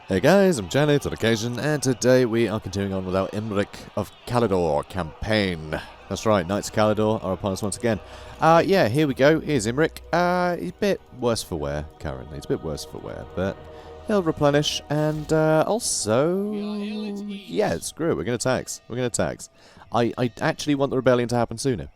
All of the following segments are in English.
Hey guys, I'm JanetOnOccasion, and today we are continuing on with our Imrik of Caledor campaign. That's right, Knights of Caledor are upon us once again. Yeah, here we go. Here's Imrik. He's a bit worse for wear currently. He's a bit worse for wear, but he'll replenish, and also, yeah, screw it. We're going to tax. We're going to tax. I actually want the rebellion to happen sooner.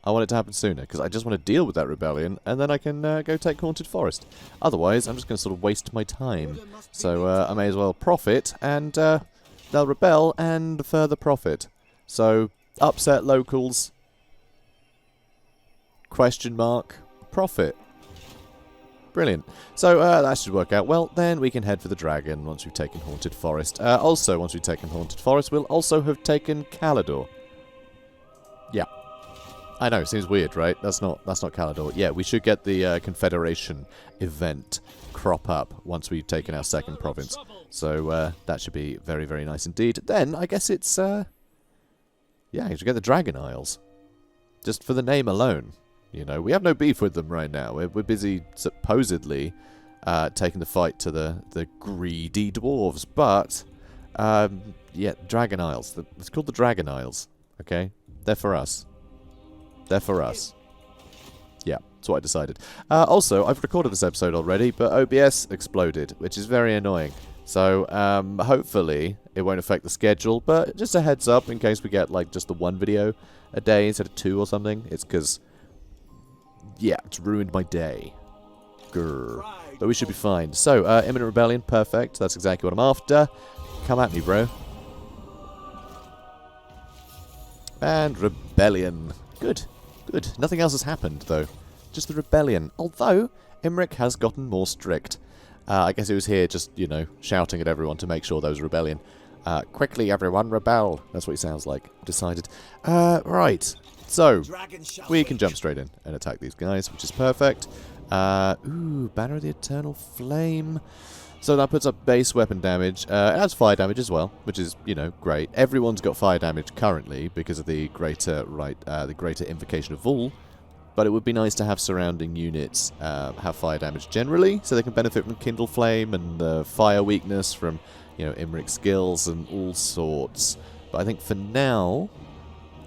I want it to happen sooner, because I just want to deal with that rebellion, and then I can go take Haunted Forest. Otherwise, I'm just going to sort of waste my time. So I may as well profit, and they'll rebel, and further profit. So, upset locals, question mark, profit. Brilliant. So that should work out well. Then we can head for the dragon once we've taken Haunted Forest. Also, once we've taken Haunted Forest, we'll also have taken Caledor. Yeah. I know, seems weird, right? That's not Caledor. Yeah, we should get the Confederation event crop up once we've taken our second province. So that should be very, very nice indeed. Then I guess it's yeah, you should get the Dragon Isles. Just for the name alone. You know, we have no beef with them right now. We're busy supposedly taking the fight to the greedy dwarves, but yeah, Dragon Isles. It's called the Dragon Isles. Okay, they're for us. They're for us. Yeah, that's what I decided. Also, I've recorded this episode already, but OBS exploded, which is very annoying. So, hopefully, it won't affect the schedule, but just a heads up in case we get, like, just the one video a day instead of two or something. It's because, yeah, it's ruined my day. Grrr. But we should be fine. So, Imminent Rebellion, perfect. That's exactly what I'm after. Come at me, bro. And Rebellion. Good. Good. Nothing else has happened, though. Just the rebellion. Although, Imrik has gotten more strict. I guess he was here just, you know, shouting at everyone to make sure there was a rebellion. Quickly, everyone, rebel. That's what he sounds like. Decided. Right. So, we can jump straight in and attack these guys, which is perfect. Ooh, Banner of the Eternal Flame. So that puts up base weapon damage. It adds fire damage as well, which is, you know, great. Everyone's got fire damage currently because of the greater Invocation of Vul. But it would be nice to have surrounding units have fire damage generally, so they can benefit from Kindle Flame and fire weakness from, you know, Imrik's skills and all sorts. But I think for now,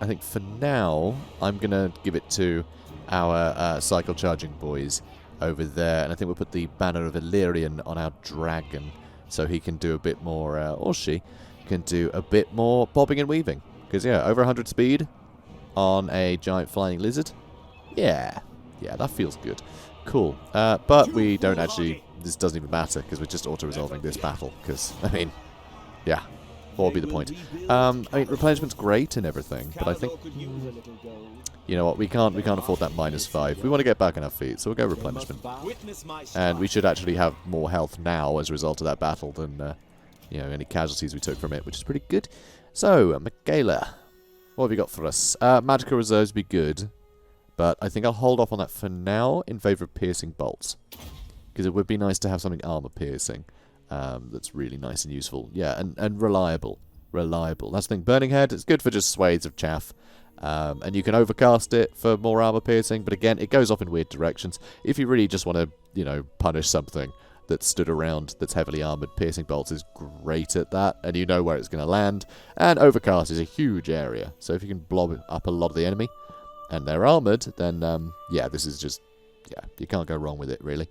I'm gonna give it to our cycle charging boys over there, and I think we'll put the Banner of Illyrian on our dragon, so he can do a bit more, or she can do a bit more bobbing and weaving. Because, yeah, over 100 speed on a giant flying lizard. Yeah, that feels good. Cool. But we don't actually, this doesn't even matter, because we're just auto-resolving this battle, because, I mean, yeah, what would be the point? I mean, replenishment's great and everything, but I think, you know what, we can't afford that -5. We want to get back on our feet, so we'll go replenishment. And we should actually have more health now as a result of that battle than, you know, any casualties we took from it, which is pretty good. So, Michaela, what have you got for us? Magical reserves would be good, but I think I'll hold off on that for now in favour of piercing bolts. Because it would be nice to have something armor piercing that's really nice and useful. Yeah, and reliable. Reliable. That's the thing. Burning Head, it's good for just swathes of chaff. And you can overcast it for more armor piercing, but again, it goes off in weird directions. If you really just want to, you know, punish something that stood around that's heavily armored, piercing bolts is great at that, and you know where it's going to land. And overcast is a huge area, so if you can blob up a lot of the enemy, and they're armored, then, yeah, this is just, yeah, you can't go wrong with it, really.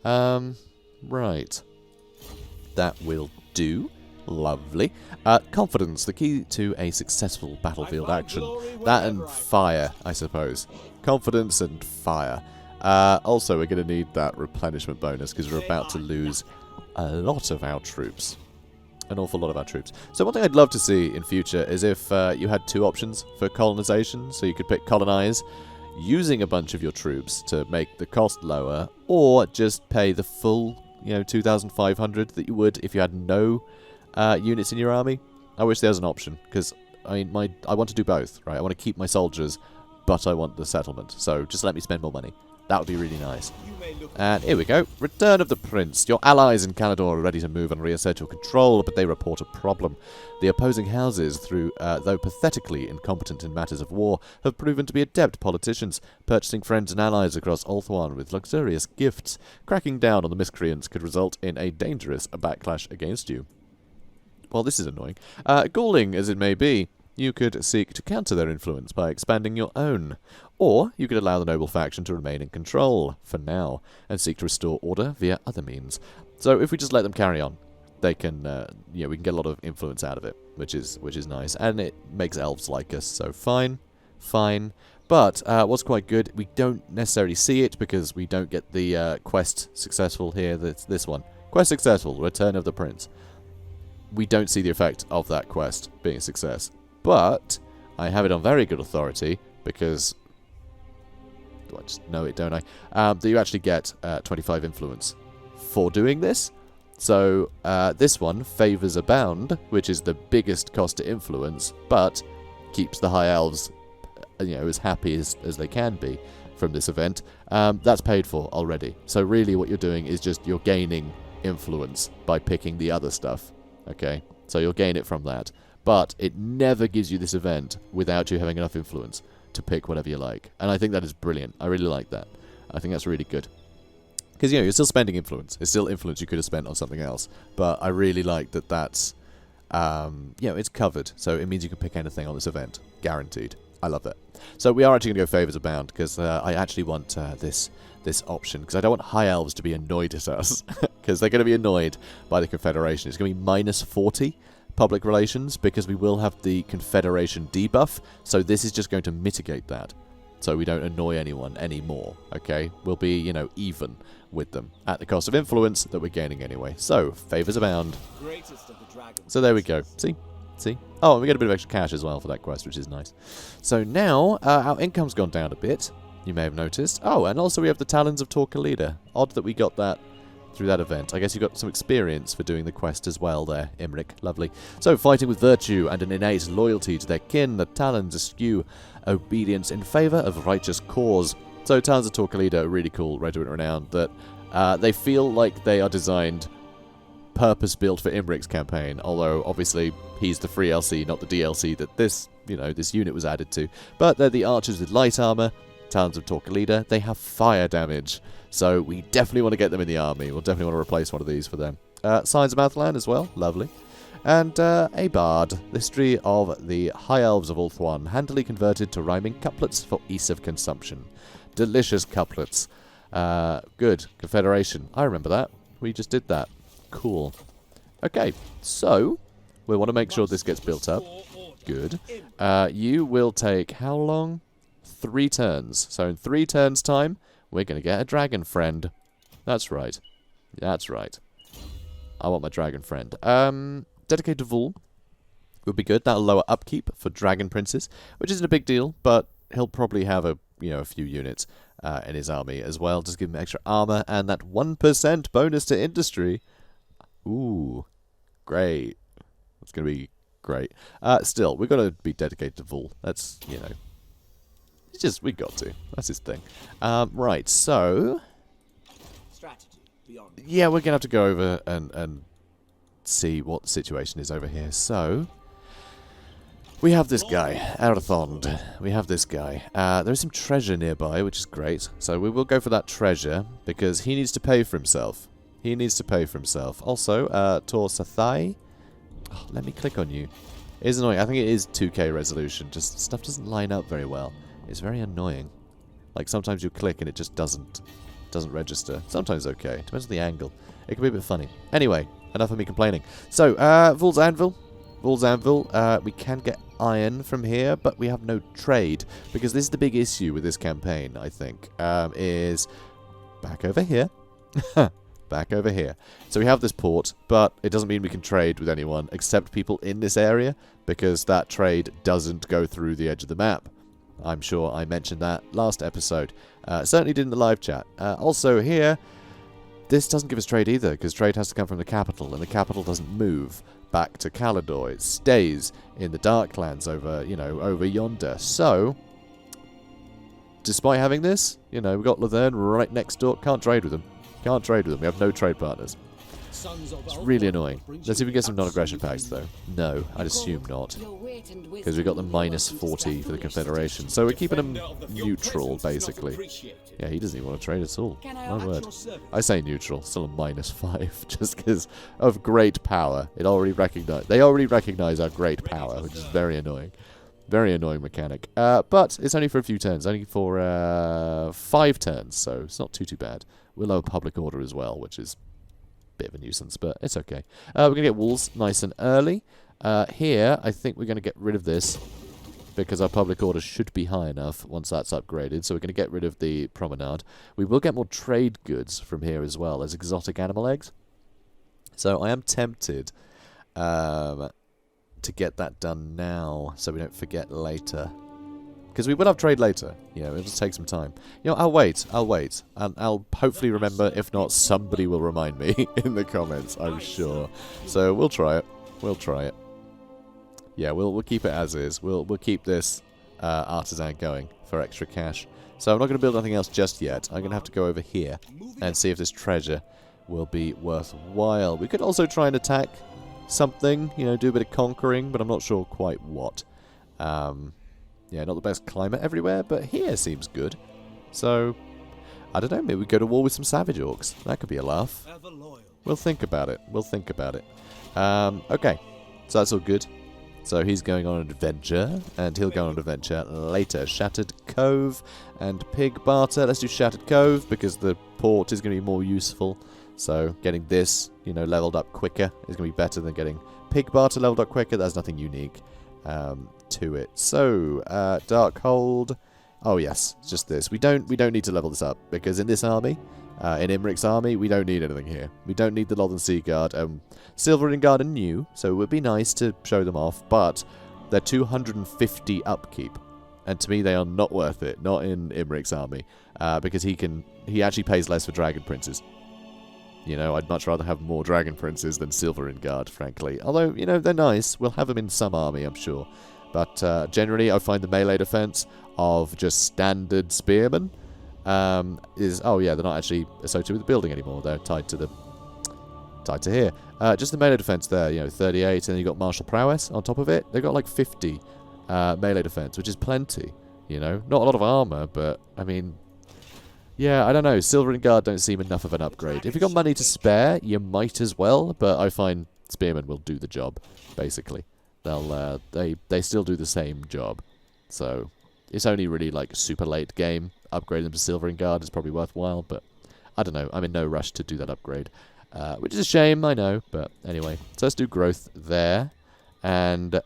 Right. That will do. Lovely. Confidence, the key to a successful battlefield action. That and fire, I suppose. Confidence and fire. Also, we're going to need that replenishment bonus because we're about to lose a lot of our troops. An awful lot of our troops. So one thing I'd love to see in future is if you had two options for colonization. So you could pick colonize using a bunch of your troops to make the cost lower, or just pay the full, you know, 2,500 that you would if you had no units in your army. I wish there was an option, because I mean, I want to do both, right? I want to keep my soldiers, but I want the settlement. So just let me spend more money. That would be really nice. And here we go. Return of the Prince. Your allies in Caledor are ready to move and reassert your control, but they report a problem. The opposing houses, though pathetically incompetent in matters of war, have proven to be adept politicians, purchasing friends and allies across Ulthuan with luxurious gifts. Cracking down on the miscreants could result in a dangerous backlash against you. Well, this is annoying. Galling as it may be, you could seek to counter their influence by expanding your own. Or you could allow the noble faction to remain in control, for now, and seek to restore order via other means. So if we just let them carry on, they can, we can get a lot of influence out of it, which is nice. And it makes elves like us, so fine. But what's quite good, we don't necessarily see it because we don't get the quest successful here. That's this one. Quest successful, Return of the Prince. We don't see the effect of that quest being a success. But I have it on very good authority because... Do I just know it, don't I? That you actually get 25 influence for doing this. So this one, Favours Abound, which is the biggest cost to influence, but keeps the High Elves as happy as they can be from this event. That's paid for already. So really what you're doing is just you're gaining influence by picking the other stuff. Okay? So you'll gain it from that. But it never gives you this event without you having enough influence to pick whatever you like. And I think that is brilliant. I really like that. I think that's really good. Because, you're still spending influence. It's still influence you could have spent on something else. But I really like that that's, it's covered. So it means you can pick anything on this event. Guaranteed. I love that. So we are actually going to go Favours Abound because I actually want this option. Because I don't want High Elves to be annoyed at us. Because they're going to be annoyed by the Confederation. It's going to be minus 40. Public relations, because we will have the Confederation debuff, so this is just going to mitigate that, so we don't annoy anyone anymore, okay? We'll be, even with them, at the cost of influence that we're gaining anyway. So, Favours Abound. So there we go. See? Oh, and we get a bit of extra cash as well for that quest, which is nice. So now, our income's gone down a bit, you may have noticed. Oh, and also we have the Talons of Caledor. Odd that we got that through that event. I guess you got some experience for doing the quest as well there, Imrik. Lovely. So, fighting with virtue and an innate loyalty to their kin, the Talons eschew obedience in favour of righteous cause. So, Talons of Caledor are really cool, regiment renowned, that they feel like they are designed purpose-built for Imrik's campaign, although, obviously, he's the free LC, not the DLC that this unit was added to. But they're the archers with light armour, Talons of Caledor. They have fire damage. So we definitely want to get them in the army. We'll definitely want to replace one of these for them. Signs of Mathland as well. Lovely. And a bard. The history of the High Elves of Ulthuan, handily converted to rhyming couplets for ease of consumption. Delicious couplets. Good. Confederation. I remember that. We just did that. Cool. Okay. So, we want to make sure this gets built up. Good. You will take how long? 3 turns. So in 3 turns' time, we're going to get a dragon friend. That's right. That's right. I want my dragon friend. Dedicated Vul would be good. That'll lower upkeep for dragon princes, which isn't a big deal, but he'll probably have a few units in his army as well. Just give him extra armor and that 1% bonus to industry. Ooh, great. That's going to be great. Still, we've got to be dedicated to Vul. That's, we got to. That's his thing. Right, so... Yeah, we're going to have to go over and see what the situation is over here. So, we have this guy, Arathond. We have this guy. There is some treasure nearby, which is great. So we will go for that treasure, because he needs to pay for himself. He needs to pay for himself. Also, Tor Sathai. Oh, let me click on you. It is annoying. I think it is 2K resolution. Just stuff doesn't line up very well. It's very annoying. Like, sometimes you click and it just doesn't register. Sometimes okay. Depends on the angle. It can be a bit funny. Anyway, enough of me complaining. So, Vul's Anvil. Vul's Anvil. We can get iron from here, but we have no trade. Because this is the big issue with this campaign, I think. Is back over here. Back over here. So we have this port, but it doesn't mean we can trade with anyone except people in this area, because that trade doesn't go through the edge of the map. I'm sure I mentioned that last episode. Certainly did in the live chat. Also here, this doesn't give us trade either, because trade has to come from the capital, and the capital doesn't move back to Caledor. It stays in the Darklands over, over yonder. So, despite having this, you know, we've got Laverne right next door. Can't trade with them. Can't trade with them. We have no trade partners. It's really annoying. Let's see if we get some non-aggression packs, though. No, I'd assume not. Because we got the -40 for the Confederation. So we're keeping them neutral, basically. Yeah, he doesn't even want to trade at all. My word. I say neutral, still a -5, just because of great power. They already recognize our great power, which is very annoying. Very annoying mechanic. But it's only for a few turns. Only for 5 turns, so it's not too bad. We'll lower public order as well, which is bit of a nuisance, but it's okay. We're going to get walls nice and early. Here, I think we're going to get rid of this because our public order should be high enough once that's upgraded. So we're going to get rid of the promenade. We will get more trade goods from here as well as exotic animal eggs. So I am tempted to get that done now so we don't forget later. Because we will have trade later. You know, it'll just take some time. You know, I'll wait. And I'll hopefully remember. If not, somebody will remind me in the comments, I'm sure. So we'll try it. We'll try it. Yeah, we'll keep it as is. We'll keep this artisan going for extra cash. So I'm not going to build anything else just yet. I'm going to have to go over here and see if this treasure will be worthwhile. We could also try and attack something, you know, do a bit of conquering, but I'm not sure quite what. Yeah, not the best climate everywhere, but here seems good. So, I don't know, maybe we go to war with some savage orcs. That could be a laugh. We'll think about it. We'll think about it. Okay, so that's all good. So he's going on an adventure, and he'll go on an adventure later. Shattered Cove and Pig Barter. Let's do Shattered Cove, because the port is going to be more useful. So getting this, you know, leveled up quicker is going to be better than getting Pig Barter leveled up quicker. There's nothing unique to it. So, Darkhold. Oh yes, it's just this. We don't need to level this up, because in this army, in Imrik's army, we don't need anything here. We don't need the Lothern Sea Guard. Silvering Guard are new, so it would be nice to show them off, but they're 250 upkeep. And to me, they are not worth it. Not in Imrik's army, because he actually pays less for Dragon Princes. You know, I'd much rather have more Dragon Princes than Silvering Guard, frankly. Although, you know, they're nice. We'll have them in some army, I'm sure. But generally, I find the melee defense of just standard spearmen is... Oh, yeah, they're not actually associated with the building anymore. They're tied to here. Just the melee defense there, you know, 38, and then you've got martial prowess on top of it. They've got like 50 melee defense, which is plenty, you know. Not a lot of armor, but, I mean... Yeah, I don't know. Silvering Guard don't seem enough of an upgrade. If you've got money to spare, you might as well, but I find spearmen will do the job, basically. They'll they still do the same job. So it's only really like super late game. Upgrading them to Silvering Guard is probably worthwhile, but I don't know. I'm in no rush to do that upgrade. Which is a shame, I know, but anyway. So let's do growth there. And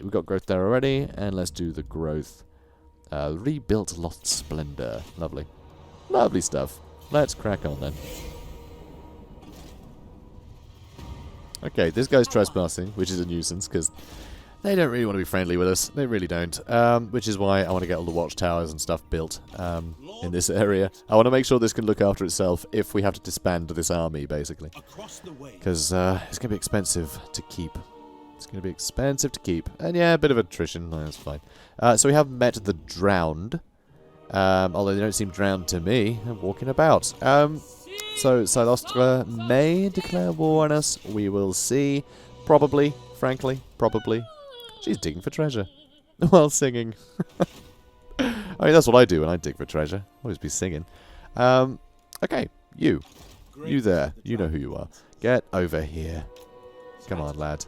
we've got growth there already, and let's do the growth. Rebuilt Lost Splendor. Lovely. Lovely stuff. Let's crack on then. Okay, this guy's trespassing, which is a nuisance, because they don't really want to be friendly with us. They really don't. Which is why I want to get all the watchtowers and stuff built in this area. I want to make sure this can look after itself if we have to disband this army, basically. Because it's going to be expensive to keep. It's going to be expensive to keep. And yeah, a bit of attrition. No, that's fine. So we have met the Drowned. Although they don't seem drowned to me. I'm walking about. So Silostra may declare war on us. We will see. Probably. Frankly. Probably. She's digging for treasure. While singing. I mean, that's what I do when I dig for treasure. Always be singing. Okay. You. You there. You know who you are. Get over here. Come on, lad.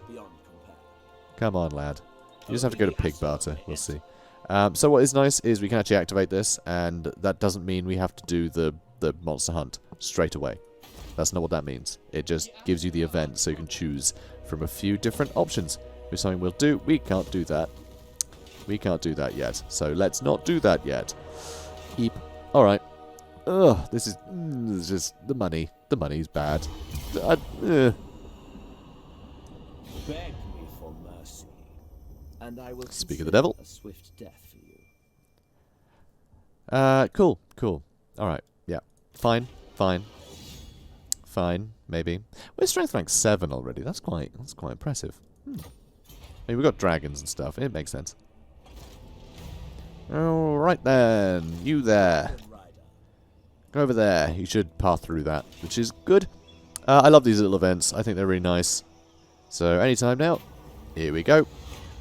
Come on, lad. You just have to go to Pig Barter. We'll see. So what is nice is we can actually activate this, and that doesn't mean we have to do the monster hunt straight away. That's not what that means. It just gives you the event, so you can choose from a few different options. Which is something we'll do. We can't do that. We can't do that yet. So let's not do that yet. Eep. Alright. Ugh, this is just the money. The money's bad. Beg me for mercy, and I will speak of the devil. A swift death for you. Cool. Alright, yeah. Fine, maybe. We're strength rank 7 already. That's quite impressive. I mean, we've got dragons and stuff. It makes sense. Alright then, you there. Go over there. You should pass through that, which is good. I love these little events. I think they're really nice. So, anytime now. Here we go.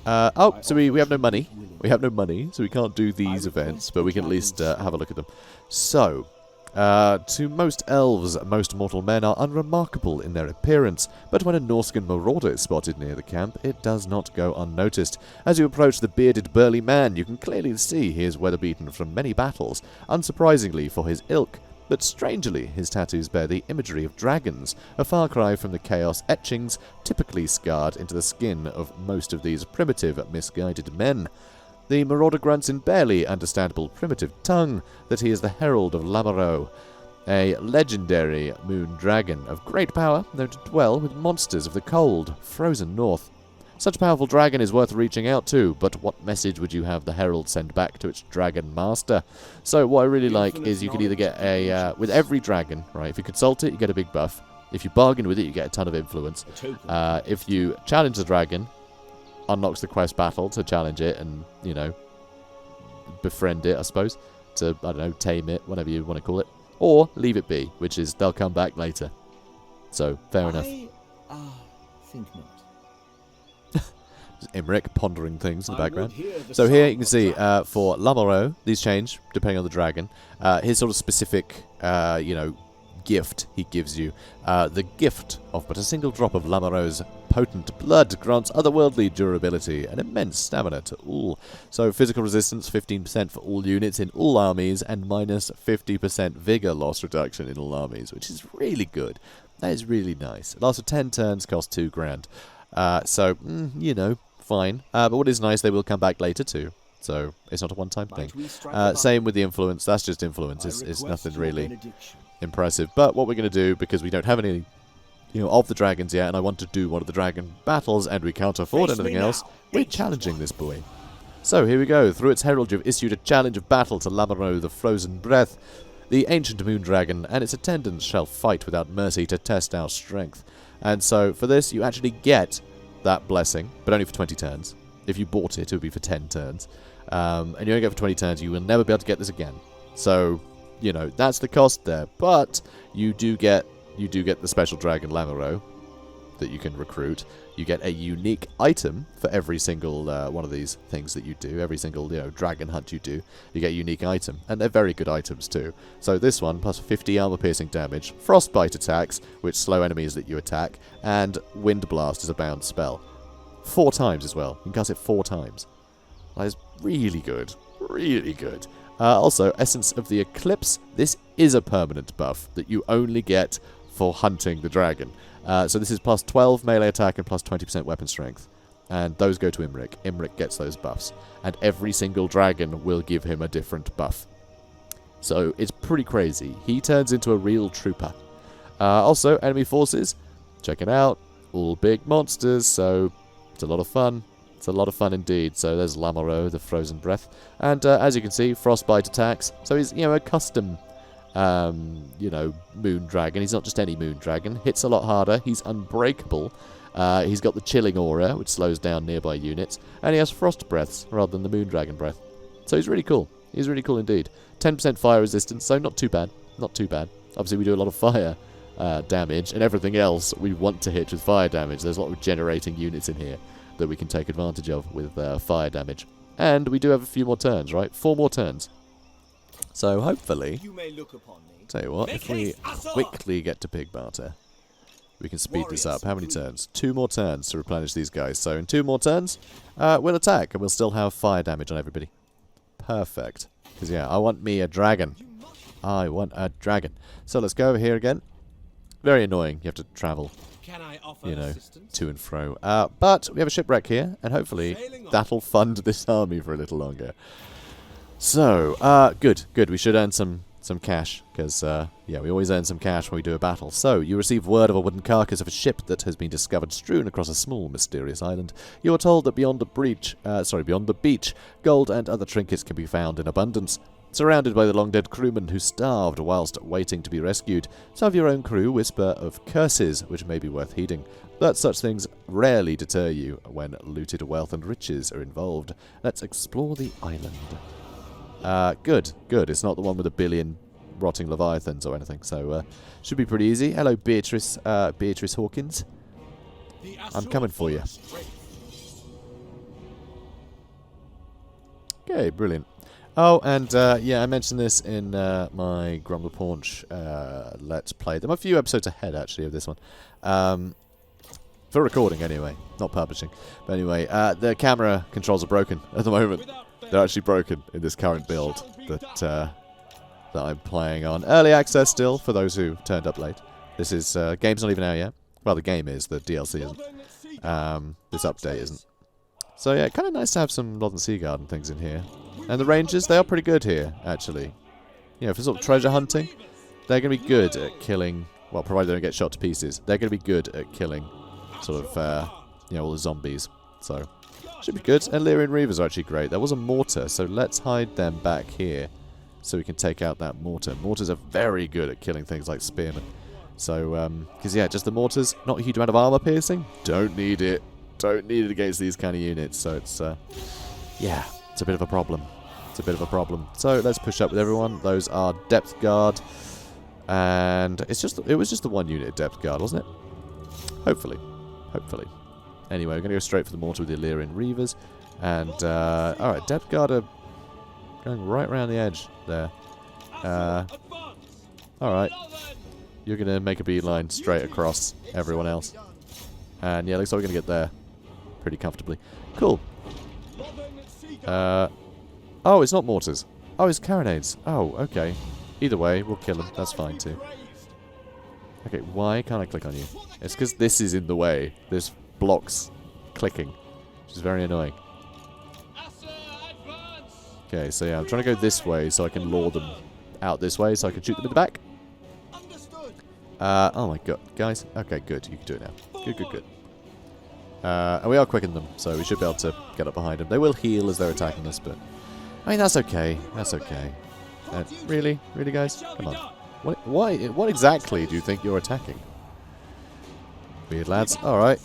Oh, so we have no money. We have no money, so we can't do these events, but we can at least have a look at them. So, to most elves, most mortal men are unremarkable in their appearance, but when a Norscan marauder is spotted near the camp, it does not go unnoticed. As you approach the bearded, burly man, you can clearly see he is weather-beaten from many battles, unsurprisingly for his ilk. But strangely, his tattoos bear the imagery of dragons, a far cry from the chaos etchings typically scarred into the skin of most of these primitive, misguided men. The marauder grunts in barely understandable primitive tongue that he is the herald of Lamoreaux, a legendary moon dragon of great power known to dwell with monsters of the cold, frozen north. Such a powerful dragon is worth reaching out to, but what message would you have the herald send back to its dragon master? So what I really like is you can either get a, with every dragon, right, if you consult it, you get a big buff. If you bargain with it, you get a ton of influence. If you challenge the dragon, unlocks the quest battle to challenge it and, you know, befriend it, I suppose. To, I don't know, tame it, whatever you want to call it. Or leave it be, which is they'll come back later. So, fair enough. Think not. Imrik pondering things in the background. So here you can see, for Lamoreaux, these change depending on the dragon. His sort of specific, you know, gift he gives you. The gift of but a single drop of Lamoreaux's potent blood grants otherworldly durability and immense stamina to all. So physical resistance 15% for all units in all armies and minus 50% vigor loss reduction in all armies, which is really good. That is really nice. It lasts for 10 turns, costs 2 grand. So, you know, fine. But what is nice, they will come back later too. So it's not a one-time thing. Same with the influence. That's just influence. It's nothing really impressive. But what we're going to do, because we don't have any, you know, of the dragons yet, and I want to do one of the dragon battles, and we can't afford anything else, we're challenging this boy. So here we go. Through its herald, you've issued a challenge of battle to Lamoreaux, the Frozen Breath. The ancient moon dragon and its attendants shall fight without mercy to test our strength. And so for this, you actually get that blessing, but only for 20 turns. If you bought it, it would be for 10 turns. And you only get it for 20 turns, you will never be able to get this again. So, you know, that's the cost there. But you do get the special dragon Lamoreaux that you can recruit. You get a unique item for every single one of these things that you do. Every single, you know, dragon hunt you do, you get a unique item. And they're very good items too. So this one, plus 50 armor-piercing damage, frostbite attacks, which slow enemies that you attack, and wind blast is a bound spell. 4 times as well. You can cast it 4 times. That is really good. Really good. Also, Essence of the Eclipse. This is a permanent buff that you only get for hunting the dragon. So this is plus 12 melee attack and plus 20% weapon strength. And those go to Imrik. Imrik gets those buffs. And every single dragon will give him a different buff. So it's pretty crazy. He turns into a real trooper. Also, enemy forces. Check it out. All big monsters, so it's a lot of fun. It's a lot of fun indeed. So there's Lamoreaux, the Frozen Breath. And as you can see, frostbite attacks. So he's, you know, a custom, you know, moon dragon. He's not just any moon dragon. Hits a lot harder. He's unbreakable. He's got the chilling aura, which slows down nearby units. And he has frost breaths rather than the moon dragon breath. So he's really cool. He's really cool indeed. 10% fire resistance, so not too bad. Not too bad. Obviously, we do a lot of fire damage, and everything else we want to hit with fire damage. There's a lot of generating units in here that we can take advantage of with fire damage. And we do have a few more turns, right? 4 more turns. So hopefully, You may look upon me. tell you what, if we quickly get to Pig Barter, we can speed this up. How many turns? 2 more turns to replenish these guys. So in 2 more turns, we'll attack, and we'll still have fire damage on everybody. Perfect. Because, yeah, I want me a dragon. I want a dragon. So let's go over here again. Very annoying. You have to travel, Can I offer you know, assistance? to and fro. But we have a shipwreck here, and hopefully that'll fund this army for a little longer. So, good. We should earn some cash, because, yeah, we always earn some cash when we do a battle. So, you receive word of a wooden carcass of a ship that has been discovered strewn across a small, mysterious island. You are told that beyond the beach, gold and other trinkets can be found in abundance. Surrounded by the long-dead crewmen who starved whilst waiting to be rescued, some of your own crew whisper of curses, which may be worth heeding. But such things rarely deter you when looted wealth and riches are involved. Let's explore the island. Good, good. It's not the one with a billion rotting leviathans or anything, so should be pretty easy. Hello, Beatrice Hawkins. I'm coming for you. Okay, brilliant. Oh, and yeah, I mentioned this in my Grombrindal Paunch Let's Play. I'm a few episodes ahead, actually, of this one. For recording, anyway, not publishing. But anyway, the camera controls are broken at the moment. They're actually broken in this current build that I'm playing on. Early access still, for those who turned up late. This is, game's not even out yet. Well, the game is, the DLC isn't. This update isn't. So yeah, kind of nice to have some Northern Sea Guard and things in here. And the Rangers, they are pretty good here, actually. You know, for sort of treasure hunting, they're going to be good at killing, well, provided they don't get shot to pieces, they're going to be good at killing sort of, you know, all the zombies. So, should be good. And Lyrian Reavers are actually great. There was a mortar, so let's hide them back here so we can take out that mortar. Mortars are very good at killing things like spearmen. So, because yeah, just the mortars, not a huge amount of armor piercing. Don't need it. Don't need it against these kind of units. So it's, yeah, it's a bit of a problem. It's a bit of a problem. So let's push up with everyone. Those are depth guard, and it was just the one unit of depth guard, wasn't it? Hopefully, hopefully. Anyway, we're gonna go straight for the mortar with the Illyrian Reavers, and all right, depth guard are going right around the edge there. All right. You're going to make a beeline straight across everyone else. And yeah, looks like we're going to get there pretty comfortably. Cool. Oh, it's not mortars. Oh, it's carronades. Oh, okay. Either way, we'll kill them. That's fine too. Okay, why can't I click on you? It's because this is in the way. This blocks clicking, which is very annoying. Okay, so yeah, I'm trying to go this way so I can lure them out this way so I can shoot them in the back. Oh my god, guys. Okay, good. You can do it now. Good, good, good. And we are quickening them, so we should be able to get up behind them. They will heal as they're attacking us, but I mean, that's okay. That's okay. Really? Really, guys? Come on. What exactly do you think you're attacking? Weird lads. Alright.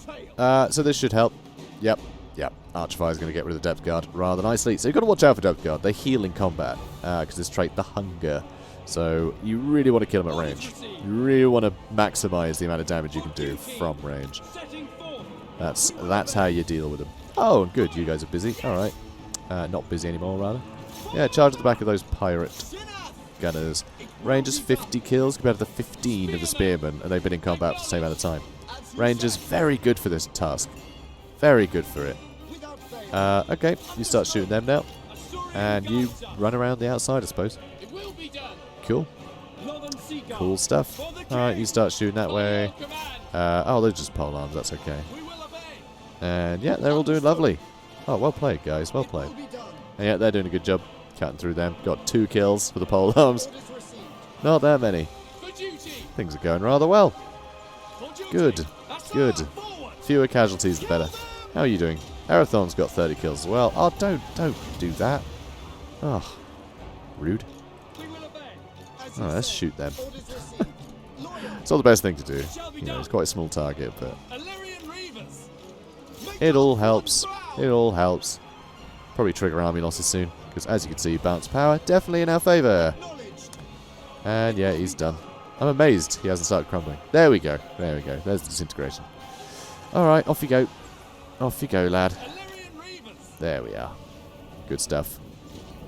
So this should help. Yep. Yep. Archfire's going to get rid of the depth guard rather nicely. So you've got to watch out for depth guard. They heal in combat, because this trait, the hunger. So you really want to kill them at range. You really want to maximize the amount of damage you can do from range. That's how you deal with them. Oh, good. You guys are busy. Alright. Not busy anymore, rather. Yeah, charge at the back of those pirate gunners. Rangers 50 kills compared to the 15 of the spearmen, and they've been in combat for the same amount of time. Rangers, very good for this task. Very good for it. Okay, you start shooting them now. And you run around the outside, I suppose. Cool. Cool stuff. Alright, you start shooting that way. Oh, they're just pole arms, that's okay. And yeah, they're all doing lovely. Oh, well played, guys, well played. And yeah, they're doing a good job cutting through them. Got 2 kills for the pole arms. Not that many. Things are going rather well. Good, good. Fewer casualties, the better. How are you doing? Arathon's got 30 kills as well. Oh, don't do that. Oh, rude. Oh, let's shoot them. It's not the best thing to do. You know, it's quite a small target, but it all helps. It all helps. Probably trigger army losses soon, because as you can see, bounce power definitely in our favour. And yeah, he's done. I'm amazed he hasn't started crumbling. There we go. There we go. There's the disintegration. Alright, off you go. Off you go, lad. There we are. Good stuff.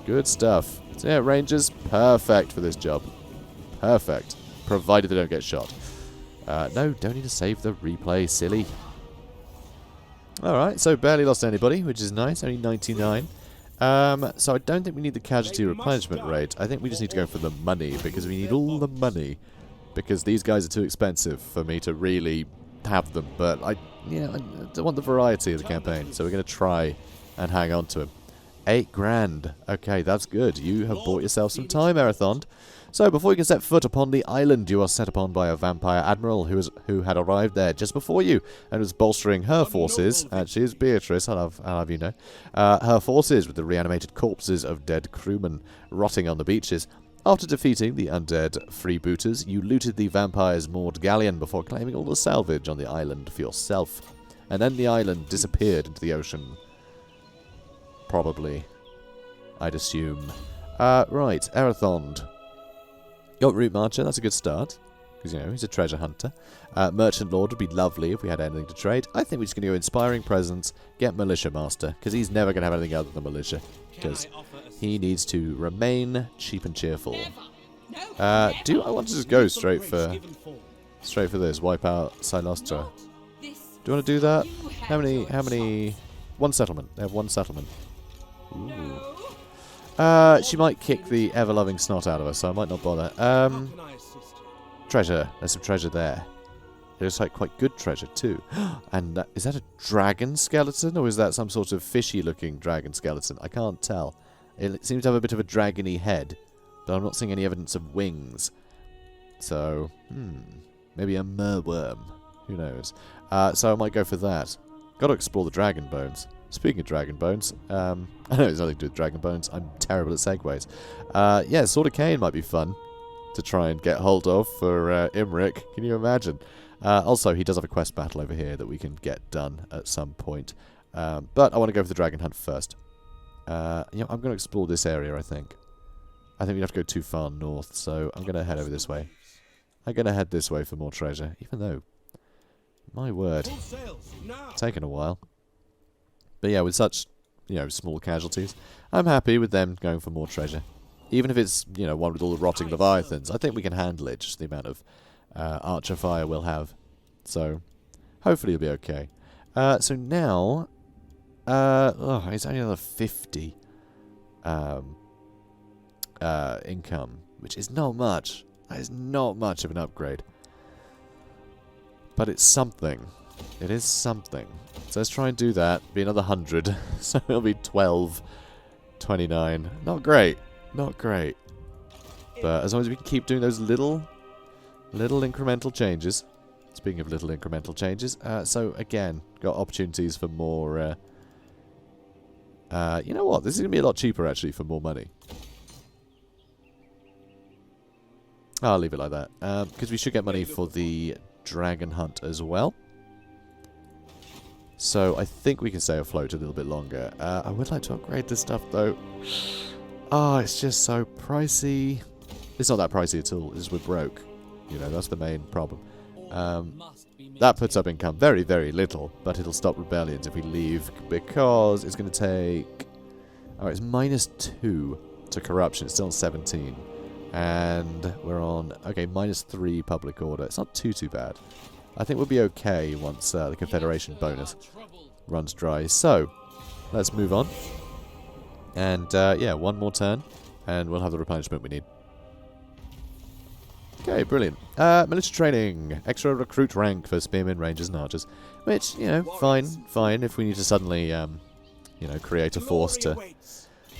Good stuff. So yeah, Rangers, perfect for this job. Perfect. Provided they don't get shot. No, don't need to save the replay, silly. Alright, so barely lost anybody, which is nice. Only 99. So I don't think we need the casualty replenishment rate. I think we just need to go for the money, because we need all the money. Because these guys are too expensive for me to really have them. But I want the variety of the campaign, so we're going to try and hang on to him. 8 grand. Okay, that's good. You have bought yourself some time, Arathon. So, before you can set foot upon the island, you are set upon by a vampire admiral who had arrived there just before you and was bolstering her forces, and she is Beatrice, I'll have you know, her forces with the reanimated corpses of dead crewmen rotting on the beaches. After defeating the undead freebooters, you looted the vampire's moored galleon before claiming all the salvage on the island for yourself. And then the island disappeared into the ocean. Probably, I'd assume. Right, Erathond. Got Root Marcher, that's a good start. Because, you know, he's a treasure hunter. Merchant Lord would be lovely if we had anything to trade. I think we're just going to go Inspiring Presence, get Militia Master, because he's never going to have anything other than Militia. Because he needs to remain cheap and cheerful. Do I want to just go straight for this? Wipe out Silostra. Do you want to do that? How many? One settlement. They have one settlement. Ooh. She might kick the ever-loving snot out of us, so I might not bother. Treasure. There's some treasure there. It looks like quite good treasure, too. And is that a dragon skeleton, or is that some sort of fishy-looking dragon skeleton? I can't tell. It seems to have a bit of a dragony head, but I'm not seeing any evidence of wings. So, maybe a merworm. Who knows? So I might go for that. Got to explore the dragon bones. Speaking of dragon bones, I know there's nothing to do with dragon bones. I'm terrible at segues. Yeah, Sword of Cain might be fun to try and get hold of for Imrik. Can you imagine? Also, he does have a quest battle over here that we can get done at some point. But I want to go for the dragon hunt first. You know, I'm going to explore this area, I think. I think we'd have to go too far north, so I'm going to head over this way. I'm going to head this way for more treasure, even though, my word, it's taken a while. But yeah, with such, you know, small casualties, I'm happy with them going for more treasure. Even if it's, you know, one with all the rotting leviathans, I think we can handle it, just the amount of archer fire we'll have. So, hopefully it'll be okay. So now, it's only another 50 income, which is not much. That is not much of an upgrade. But it's something. It is something. So let's try and do that. Be another 100. So it'll be 12, 29. Not great. Not great. But as long as we can keep doing those little incremental changes. Speaking of little incremental changes. So again, got opportunities for more... you know what? This is going to be a lot cheaper actually for more money. I'll leave it like that. Because we should get money for the dragon hunt as well. So I think we can stay afloat a little bit longer. I would like to upgrade this stuff though. Oh, it's just so pricey. It's not that pricey at all. It's just we're broke. You know, that's the main problem. That puts up income very, very little, but it'll stop rebellions if we leave because it's going to take... Oh, it's -2 to corruption. It's still on 17. And we're on, okay, -3 public order. It's not too bad. I think we'll be okay once the Confederation bonus runs dry. So, let's move on. And, yeah, one more turn, and we'll have the replenishment we need. Okay, brilliant. Militia training. Extra recruit rank for spearmen, rangers, and archers. Which, you know, fine if we need to suddenly, you know, create a force to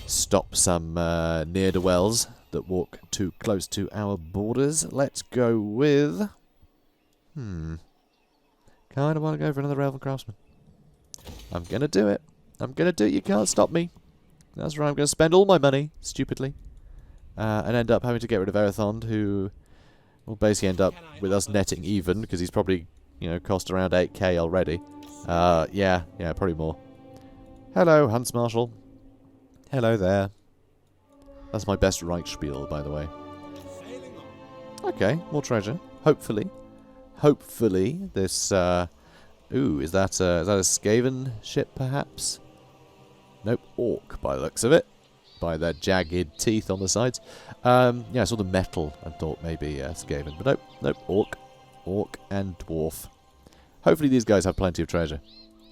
stop some ne'er-do-wells that walk too close to our borders. Let's go with... Kind of want to go for another Elven Craftsman. I'm going to do it. I'm going to do it. You can't stop me. That's right. I'm going to spend all my money, stupidly. And end up having to get rid of Erathond, who will basically end up with us netting even, because he's probably, you know, cost around 8k already. Yeah, probably more. Hello, Hunts Marshal. Hello there. That's my best Reichsspiel, by the way. Okay, more treasure. Hopefully. Hopefully, this, ooh, is that a Skaven ship, perhaps? Nope, Orc, by the looks of it. By their jagged teeth on the sides. Yeah, I saw the metal and thought maybe Skaven, but nope, Orc. Orc and Dwarf. Hopefully these guys have plenty of treasure.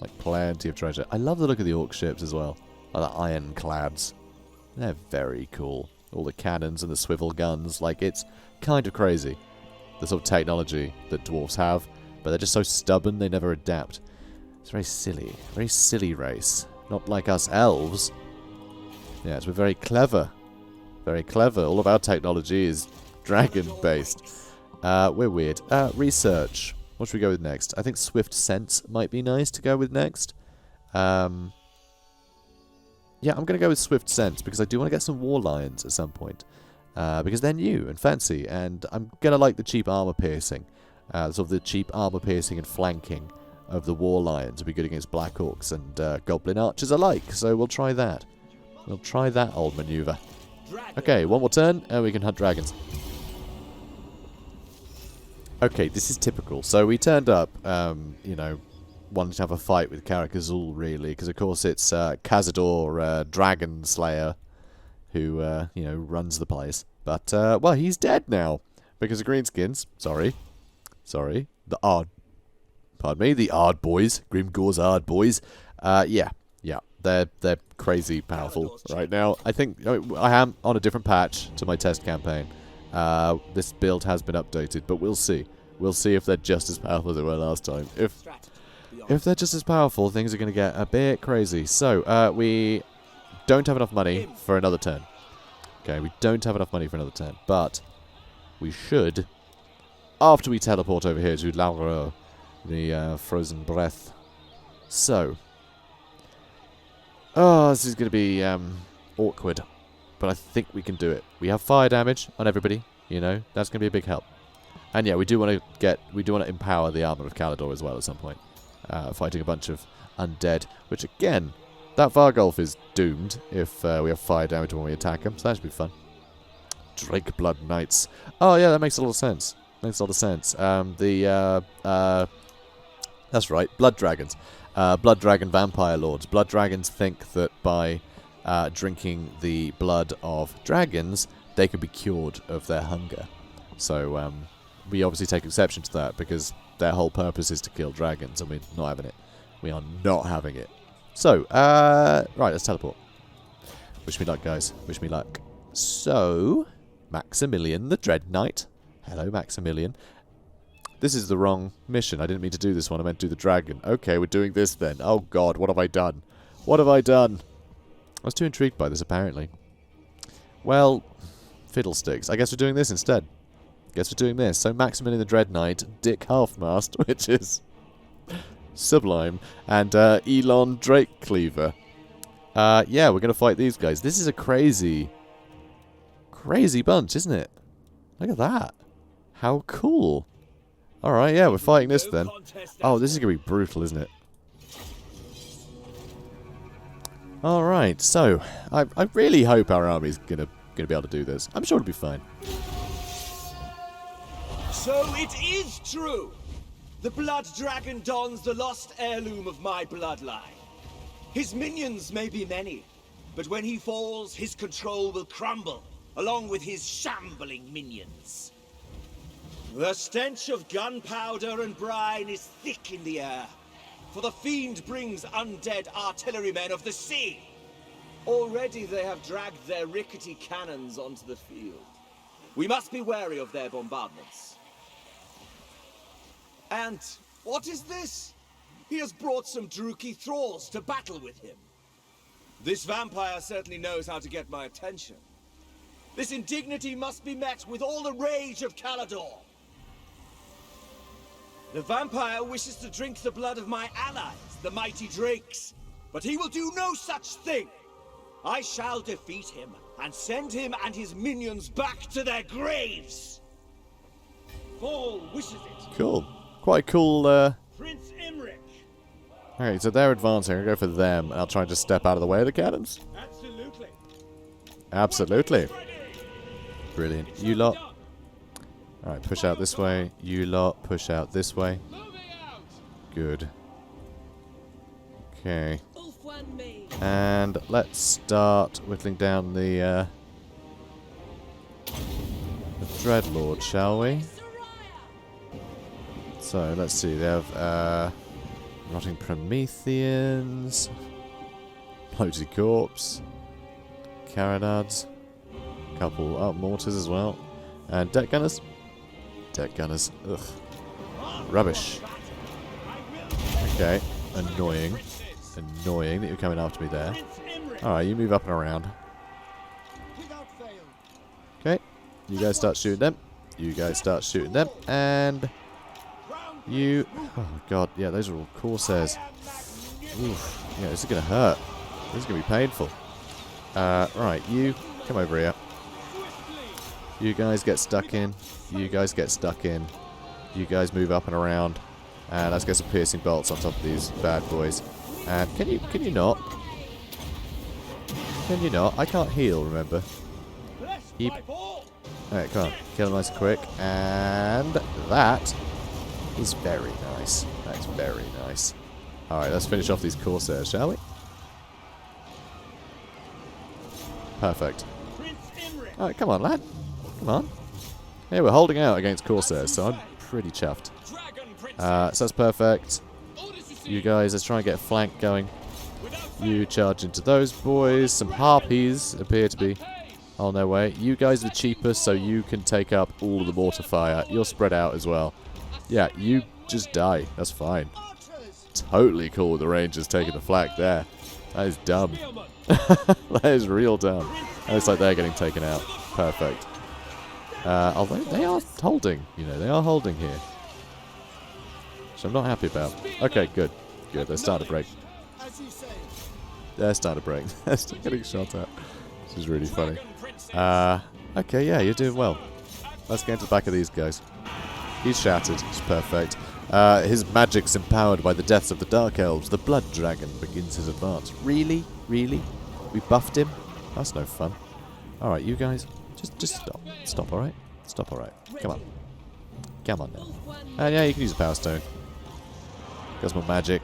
Like, plenty of treasure. I love the look of the Orc ships as well. Like the ironclads. They're very cool. All the cannons and the swivel guns. Like, it's kind of crazy, the sort of technology that dwarves have. But they're just so stubborn, they never adapt. It's very silly. Very silly race. Not like us elves. Yes, we're very clever. Very clever. All of our technology is dragon-based. We're weird. Research. What should we go with next? I think Swift Sense might be nice to go with next. Yeah, I'm going to go with Swift Sense because I do want to get some War Lions at some point. Because they're new and fancy, and I'm going to like the cheap armor piercing. Sort of the cheap armor piercing and flanking of the War Lions will be good against Black Orcs and Goblin Archers alike, so we'll try that. We'll try that old maneuver. Okay, one more turn, and we can hunt dragons. Okay, this is typical. So we turned up, you know, wanting to have a fight with Karakazul, really, because of course it's Caledor, Dragon Slayer, who, you know, runs the place. But, well, he's dead now, because of Greenskins. Sorry. The Ard. Pardon me, the Ard boys. Grimgore's Ard boys. Yeah, they're crazy powerful right now. I think I am on a different patch to my test campaign. This build has been updated, but we'll see. We'll see if they're just as powerful as they were last time. If they're just as powerful, things are going to get a bit crazy. So, we don't have enough money for another turn. Okay, we don't have enough money for another turn, but we should, after we teleport over here to Laura, the frozen breath. So, this is going to be awkward, but I think we can do it. We have fire damage on everybody, you know, that's going to be a big help. And yeah, we do want to empower the Armor of Caledor as well at some point, fighting a bunch of undead, which again, that Vargolf is doomed if we have fire damage when we attack him, so that should be fun. Drake Blood Knights. Oh yeah, that makes a lot of sense. That's right, Blood Dragons. Blood Dragon Vampire Lords. Blood Dragons think that by drinking the blood of dragons, they can be cured of their hunger. So, we obviously take exception to that because their whole purpose is to kill dragons, and we're not having it. We are not having it. So, right, let's teleport. Wish me luck, guys. Wish me luck. So, Maximilian the Dread Knight. Hello, Maximilian. This is the wrong mission. I didn't mean to do this one. I meant to do the dragon. Okay, we're doing this then. Oh, God, what have I done? What have I done? I was too intrigued by this, apparently. Well, fiddlesticks. I guess we're doing this instead. Guess we're doing this. So Maximilian the Dread Knight, Dick Halfmast, which is sublime, and Elon Drake Cleaver. Yeah, we're going to fight these guys. This is a crazy bunch, isn't it? Look at that. How cool. Alright, yeah, we're fighting this then. Oh, this is going to be brutal, isn't it? Alright, so, I really hope our army's going to be able to do this. I'm sure it'll be fine. So it is true! The Blood Dragon dons the lost heirloom of my bloodline. His minions may be many, but when he falls, his control will crumble, along with his shambling minions. The stench of gunpowder and brine is thick in the air, for the fiend brings undead artillerymen of the sea. Already they have dragged their rickety cannons onto the field. We must be wary of their bombardments. And what is this? He has brought some Druki thralls to battle with him. This vampire certainly knows how to get my attention. This indignity must be met with all the rage of Caledor. The vampire wishes to drink the blood of my allies, the mighty drakes, but he will do no such thing. I shall defeat him and send him and his minions back to their graves. Paul wishes it. Cool. Quite cool, Prince Imrik. Okay, so they're advancing. I'll go for them, and I'll try and just step out of the way of the cannons. Absolutely. Absolutely. Brilliant. You lot. Alright, push out this way. You lot, push out this way. Good. Okay. And let's start whittling down the Dreadlord, shall we? So, let's see. They have Rotting Prometheans, Bloated Corpse, Caradods, couple mortars as well, and Deck Gunners. Deck Gunners. Ugh. Rubbish. Okay. Annoying. Annoying that you're coming after me there. Alright, you move up and around. Okay. You guys start shooting them. You guys start shooting them. And you... Oh, God. Yeah, those are all Corsairs. Oof. Yeah, this is going to hurt. This is going to be painful. Right, you come over here. You guys get stuck in. You guys get stuck in. You guys move up and around. And let's get some piercing bolts on top of these bad boys. And can you not? Can you not? I can't heal, remember? Keep. Alright, come on. Kill him nice and quick. And that is very nice. That is very nice. Alright, let's finish off these Corsairs, shall we? Perfect. Alright, come on, lad. Come on. Yeah, we're holding out against Corsairs, so I'm pretty chuffed. So that's perfect. You guys, let's try and get a flank going. You charge into those boys. Some harpies appear to be on their way. You guys are the cheapest, so you can take up all of the mortar fire. You're spread out as well. Yeah, you just die. That's fine. Totally cool with the Rangers taking the flak there. That is dumb. That is real dumb. And it's like they're getting taken out. Perfect. Although they are holding, you know, they are holding here. So I'm not happy about. Okay, good. Good, they're starting to break. They're starting to break. They're still getting shot at. This is really funny. Okay, yeah, you're doing well. Let's get into the back of these guys. He's shattered. It's perfect. His magic's empowered by the deaths of the Dark Elves. The Blood Dragon begins his advance. Really? Really? We buffed him? That's no fun. Alright, you guys, just stop. Stop, alright? Stop, alright. Come on. Come on now. And yeah, you can use a Power Stone. Got some more magic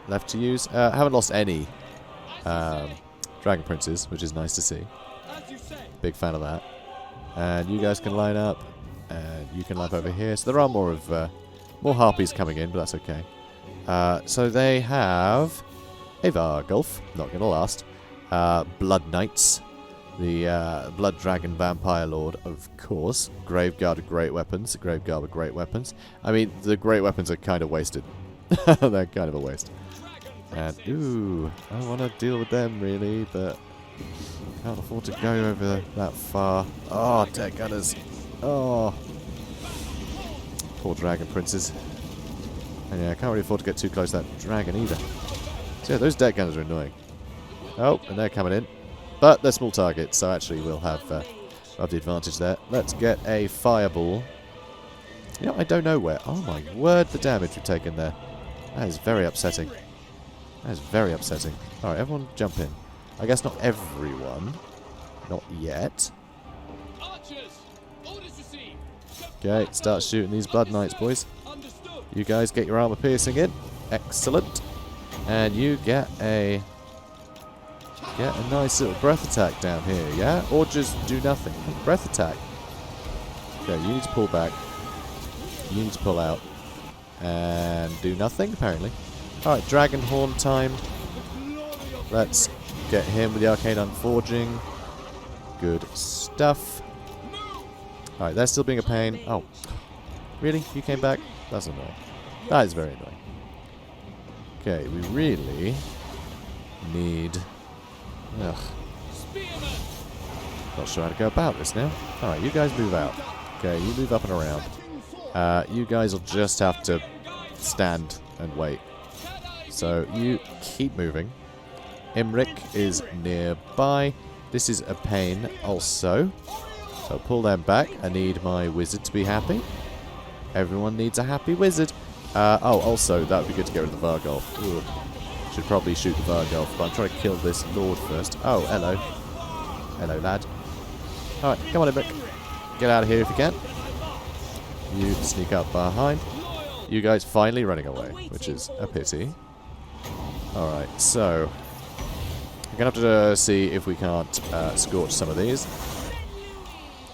left to use. Haven't lost any Dragon Princes, which is nice to see. Big fan of that. And you guys can line up. And you can line up over here. So there are more harpies coming in, but that's okay. So they have a Vargulf, not going to last. Blood Knights, the Blood Dragon Vampire Lord, of course. Graveguard with great weapons. Graveguard with great weapons. I mean, the great weapons are kind of wasted. They're kind of a waste. And, ooh, I want to deal with them, really, but can't afford to go over that far. Oh, dead gunners. Oh. Poor Dragon Princes. And yeah, I can't really afford to get too close to that dragon either. So yeah, those dead gunners are annoying. Oh, and they're coming in. But they're small targets, so actually we'll have the advantage there. Let's get a fireball. You know, I don't know where. Oh my word, the damage we've taken there. That is very upsetting. That is very upsetting. Alright, everyone jump in. I guess not everyone. Not yet. Okay, start shooting these Blood Knights, boys. You guys get your armor piercing in. Excellent. And you get a nice little breath attack down here, yeah? Or just do nothing. Breath attack. Okay, you need to pull back. You need to pull out. And do nothing, apparently. Alright, Dragon Horn time. Let's get him with the Arcane Unforging. Good stuff. Alright, they're still being a pain. Oh. Really? You came back? That's annoying. That is very annoying. Okay, we really need... Ugh. Not sure how to go about this now. Alright, you guys move out. Okay, you move up and around. You guys will just have to stand and wait. So, you keep moving. Imrik is nearby. This is a pain also. So, pull them back. I need my wizard to be happy. Everyone needs a happy wizard. Oh, also, that would be good to get rid of the Vargulf. Ooh. Should probably shoot the Vargulf, but I'm trying to kill this Lord first. Oh, hello. Hello, lad. Alright, come on, Imrik. Get out of here if you can. You sneak up behind. You guys finally running away, which is a pity. Alright, so... we're going to have to see if we can't scorch some of these.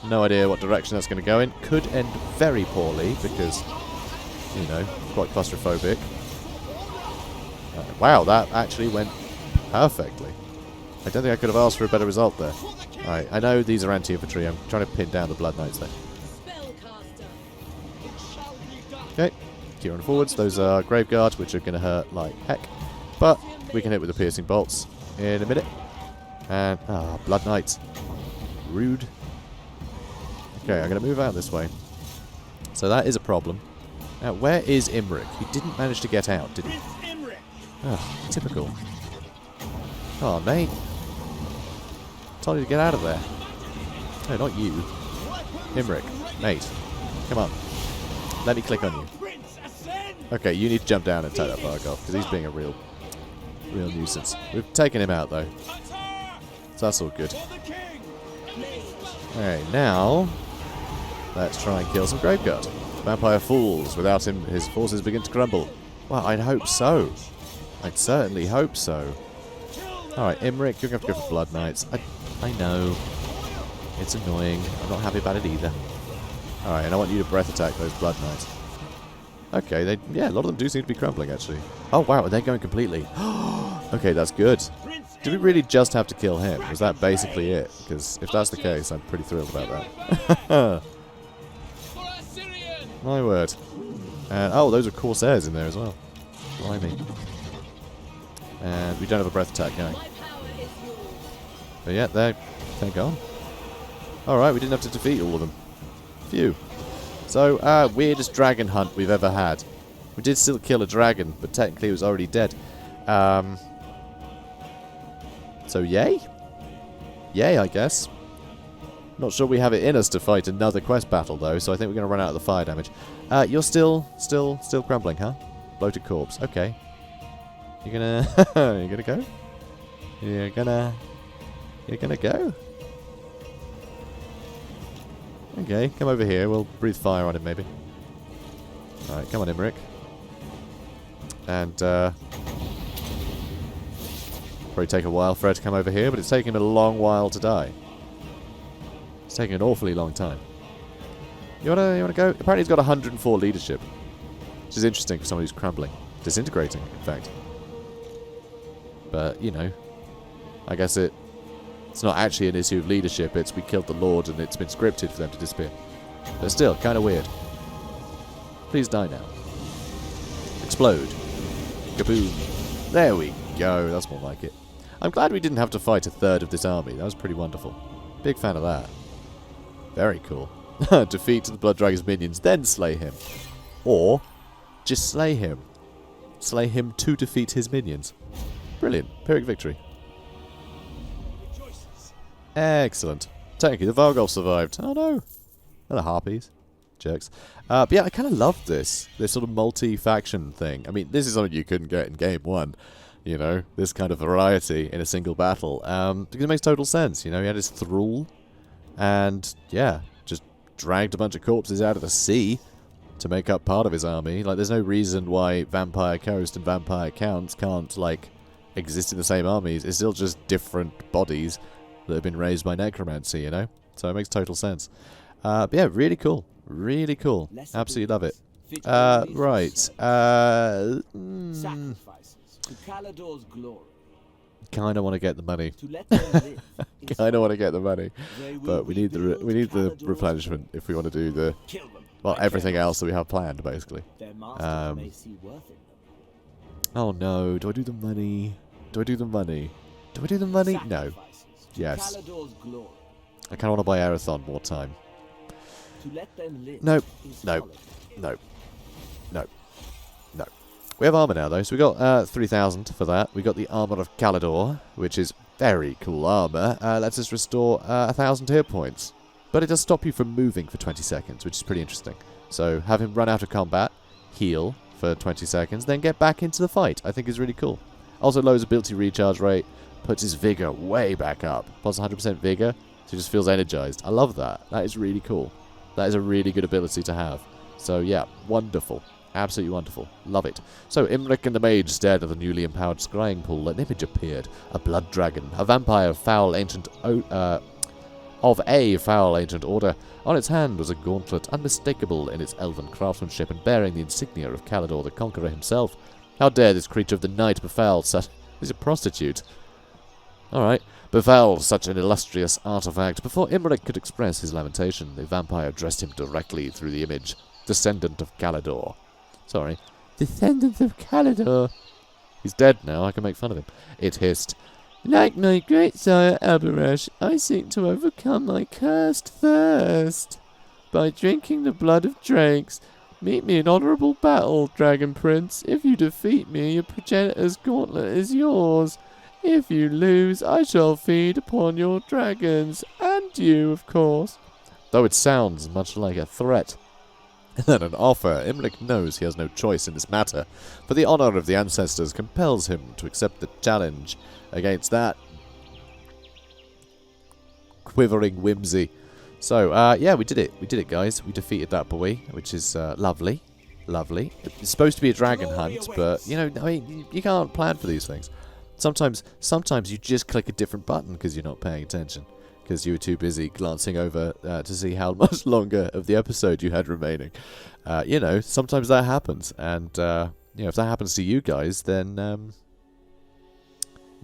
No idea what direction that's going to go in. Could end very poorly because, you know, quite claustrophobic. Wow, that actually went perfectly. I don't think I could have asked for a better result there. Alright, I know these are anti-infantry. I'm trying to pin down the Blood Knights there. Okay, keep running forwards. Those are Graveguards, which are going to hurt like heck. But we can hit with the piercing bolts in a minute. And, Blood Knights. Rude. Okay, I'm going to move out this way. So that is a problem. Now, where is Imrik? He didn't manage to get out, did he? Oh, typical. Oh, mate. Told you to get out of there. No, not you. Imrik, mate. Come on. Let me click on you. Okay, you need to jump down and take that Vargulf, because he's being a real nuisance. We've taken him out, though. So that's all good. Alright, now let's try and kill some Graveguard. Vampire falls. Without him, his forces begin to crumble. Well, I'd hope so. I'd certainly hope so. Alright, Imrik, you're going to have to go for Blood Knights. I know. It's annoying. I'm not happy about it either. Alright, and I want you to breath attack those Blood Knights. Okay, yeah, a lot of them do seem to be crumbling, actually. Oh, wow, they're going completely. Okay, that's good. Did we really just have to kill him? Was that basically it? Because if that's the case, I'm pretty thrilled about that. My word. And, oh, those are Corsairs in there as well. Blimey. And we don't have a breath attack going. But yeah, they're gone. Alright, we didn't have to defeat all of them. Phew. So, weirdest dragon hunt we've ever had. We did still kill a dragon, but technically it was already dead. So, yay? Yay, I guess. Not sure we have it in us to fight another quest battle, though, so I think we're going to run out of the fire damage. You're still crumbling, huh? Bloated corpse. Okay. You're gonna... you're gonna go? You're gonna go? Okay, come over here. We'll breathe fire on him, maybe. Alright, come on, Imrik. And, probably take a while for her to come over here, but it's taking him a long while to die. It's taking an awfully long time. You wanna go? Apparently he's got 104 leadership. Which is interesting for someone who's crumbling. Disintegrating, in fact. But, you know, I guess it's not actually an issue of leadership, it's we killed the Lord and it's been scripted for them to disappear. But still, kind of weird. Please die now. Explode. Kaboom. There we go, that's more like it. I'm glad we didn't have to fight a third of this army, that was pretty wonderful. Big fan of that. Very cool. Defeat the Blood Dragon's minions, then slay him. Or, just slay him. Slay him to defeat his minions. Brilliant. Pyrrhic victory. Excellent. Technically, the Vargol survived. Oh no. And the Harpies. Jerks. But yeah, I kind of love this sort of multi-faction thing. I mean, this is something you couldn't get in Game 1. You know, this kind of variety in a single battle. Because it makes total sense. You know, he had his thrall. And, yeah, just dragged a bunch of corpses out of the sea to make up part of his army. Like, there's no reason why Vampire Coast and Vampire Counts can't, like, exist in the same armies. It's still just different bodies that have been raised by necromancy, you know? So it makes total sense. But yeah, really cool. Really cool. Absolutely love it. Right. Sacrifices to Caledor's glory. Kind of want to get the money. Kind of want to get the money, but we need the replenishment if we want to do the everything else that we have planned, basically. Oh no! Do I do the money? Do I do the money? Do I do the money? No. Yes. I kind of want to buy Arathon more time. Nope. Nope. Nope. Nope. No. We have armor now, though, so we got 3,000 for that. We got the Armor of Caledor, which is very cool armor. Lets us restore 1,000 hit points. But it does stop you from moving for 20 seconds, which is pretty interesting. So have him run out of combat, heal for 20 seconds, then get back into the fight. I think is really cool. Also lowers ability recharge rate, puts his vigor way back up. Plus 100% vigor, so he just feels energized. I love that. That is really cool. That is a really good ability to have. So yeah, wonderful. Absolutely wonderful. Love it. So, Imrik and the mage stared at the newly empowered scrying pool. An image appeared. A blood dragon. A vampire of foul ancient order. On its hand was a gauntlet, unmistakable in its elven craftsmanship and bearing the insignia of Caledor the Conqueror himself. How dare this creature of the night befoul such... He's a prostitute. Alright. Befoul such an illustrious artifact. Before Imrik could express his lamentation, the vampire addressed him directly through the image. Descendant of Caledor. Sorry. Descendant of Caledor. He's dead now, I can make fun of him. It hissed. Like my great sire Abarash, I seek to overcome my cursed thirst. By drinking the blood of drakes. Meet me in honourable battle, Dragon Prince. If you defeat me, your progenitor's gauntlet is yours. If you lose, I shall feed upon your dragons. And you, of course. Though it sounds much like a threat. And an offer, Imrik knows he has no choice in this matter, for the honour of the ancestors compels him to accept the challenge. Against that quivering whimsy, So, yeah, we did it. We did it, guys. We defeated that boy, which is lovely. Lovely. It's supposed to be a dragon hunt, but, you know, I mean, you can't plan for these things. Sometimes you just click a different button because you're not paying attention. Because you were too busy glancing over to see how much longer of the episode you had remaining. You know, sometimes that happens. And, you know, if that happens to you guys, then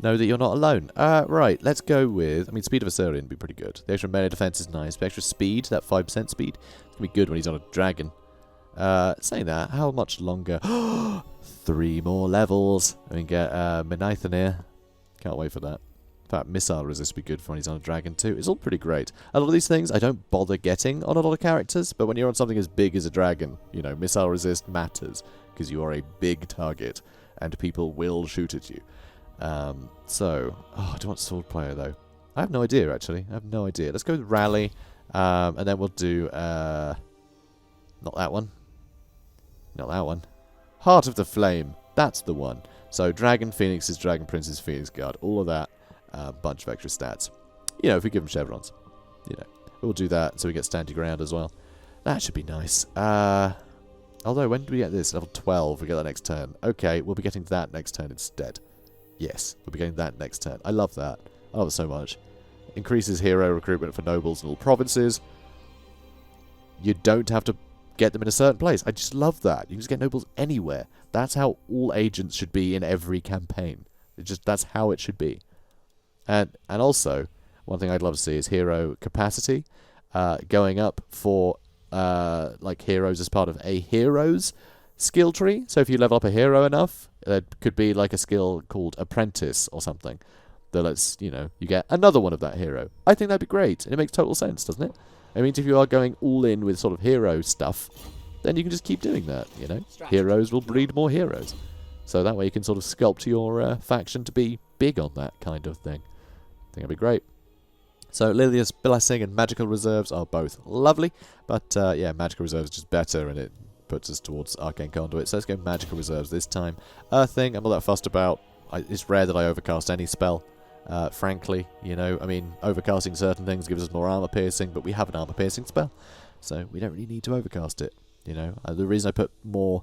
know that you're not alone. Right, let's go with... I mean, speed of a Saurian would be pretty good. The extra melee defense is nice. The extra speed, that 5% speed, it's going to be good when he's on a dragon. Saying that, how much longer? 3 more levels. I mean, get Menithonir. Can't wait for that. In fact, missile resist would be good for when he's on a dragon too. It's all pretty great. A lot of these things I don't bother getting on a lot of characters, but when you're on something as big as a dragon, you know, missile resist matters, because you are a big target, and people will shoot at you. So, I don't want sword player though. I have no idea actually. I have no idea. Let's go with rally, and then we'll do not that one. Not that one. Heart of the Flame. That's the one. So Dragon Phoenix's, Dragon Prince's, Phoenix Guard, all of that, bunch of extra stats. You know, if we give them chevrons, you know, we'll do that so we get stand your ground as well. That should be nice. Although when do we get this? Level 12. We get that next turn. Okay, we'll be getting that next turn instead. Yes, we'll be getting that next turn. I love that. I love it so much. Increases hero recruitment for nobles in all provinces. You don't have to get them in a certain place. I just love that. You can just get nobles anywhere. That's how all agents should be in every campaign. That's how it should be. And also, one thing I'd love to see is hero capacity going up for like heroes as part of a hero's skill tree. So if you level up a hero enough, there could be like a skill called Apprentice or something that lets, you know, you get another one of that hero. I think that'd be great, and it makes total sense, doesn't it? I mean, if you are going all in with sort of hero stuff, then you can just keep doing that, you know? Heroes will breed more heroes. So that way you can sort of sculpt your faction to be big on that kind of thing. I think that'd be great. So Lilia's Blessing and Magical Reserves are both lovely, but yeah, Magical Reserves is just better, and it puts us towards Arcane Conduit. So let's go Magical Reserves this time. Earthing, I'm not that fussed about. It's rare that I overcast any spell. Frankly, you know, I mean, overcasting certain things gives us more armor piercing, but we have an armor piercing spell, so we don't really need to overcast it, you know. The reason I put more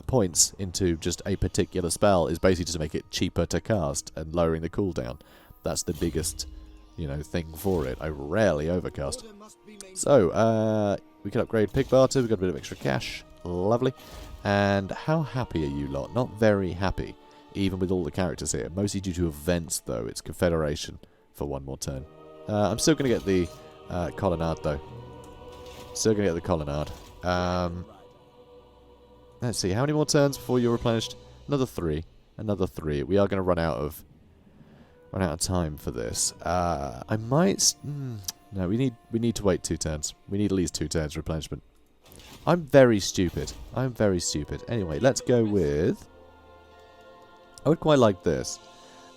points into just a particular spell is basically just to make it cheaper to cast and lowering the cooldown. That's the biggest, you know, thing for it. I rarely overcast. So, we can upgrade Pig Barter, we've got a bit of extra cash, lovely. And how happy are you lot? Not very happy. Even with all the characters here. Mostly due to events, though. It's Confederation for one more turn. I'm still going to get the Colonnade, though. Still going to get the Colonnade. Let's see. How many more turns before you're replenished? Another 3. Another 3. We are going to run out of time for this. I might... no, we need to wait 2 turns. We need at least 2 turns replenishment. I'm very stupid. I'm very stupid. Anyway, let's go with... I would quite like this,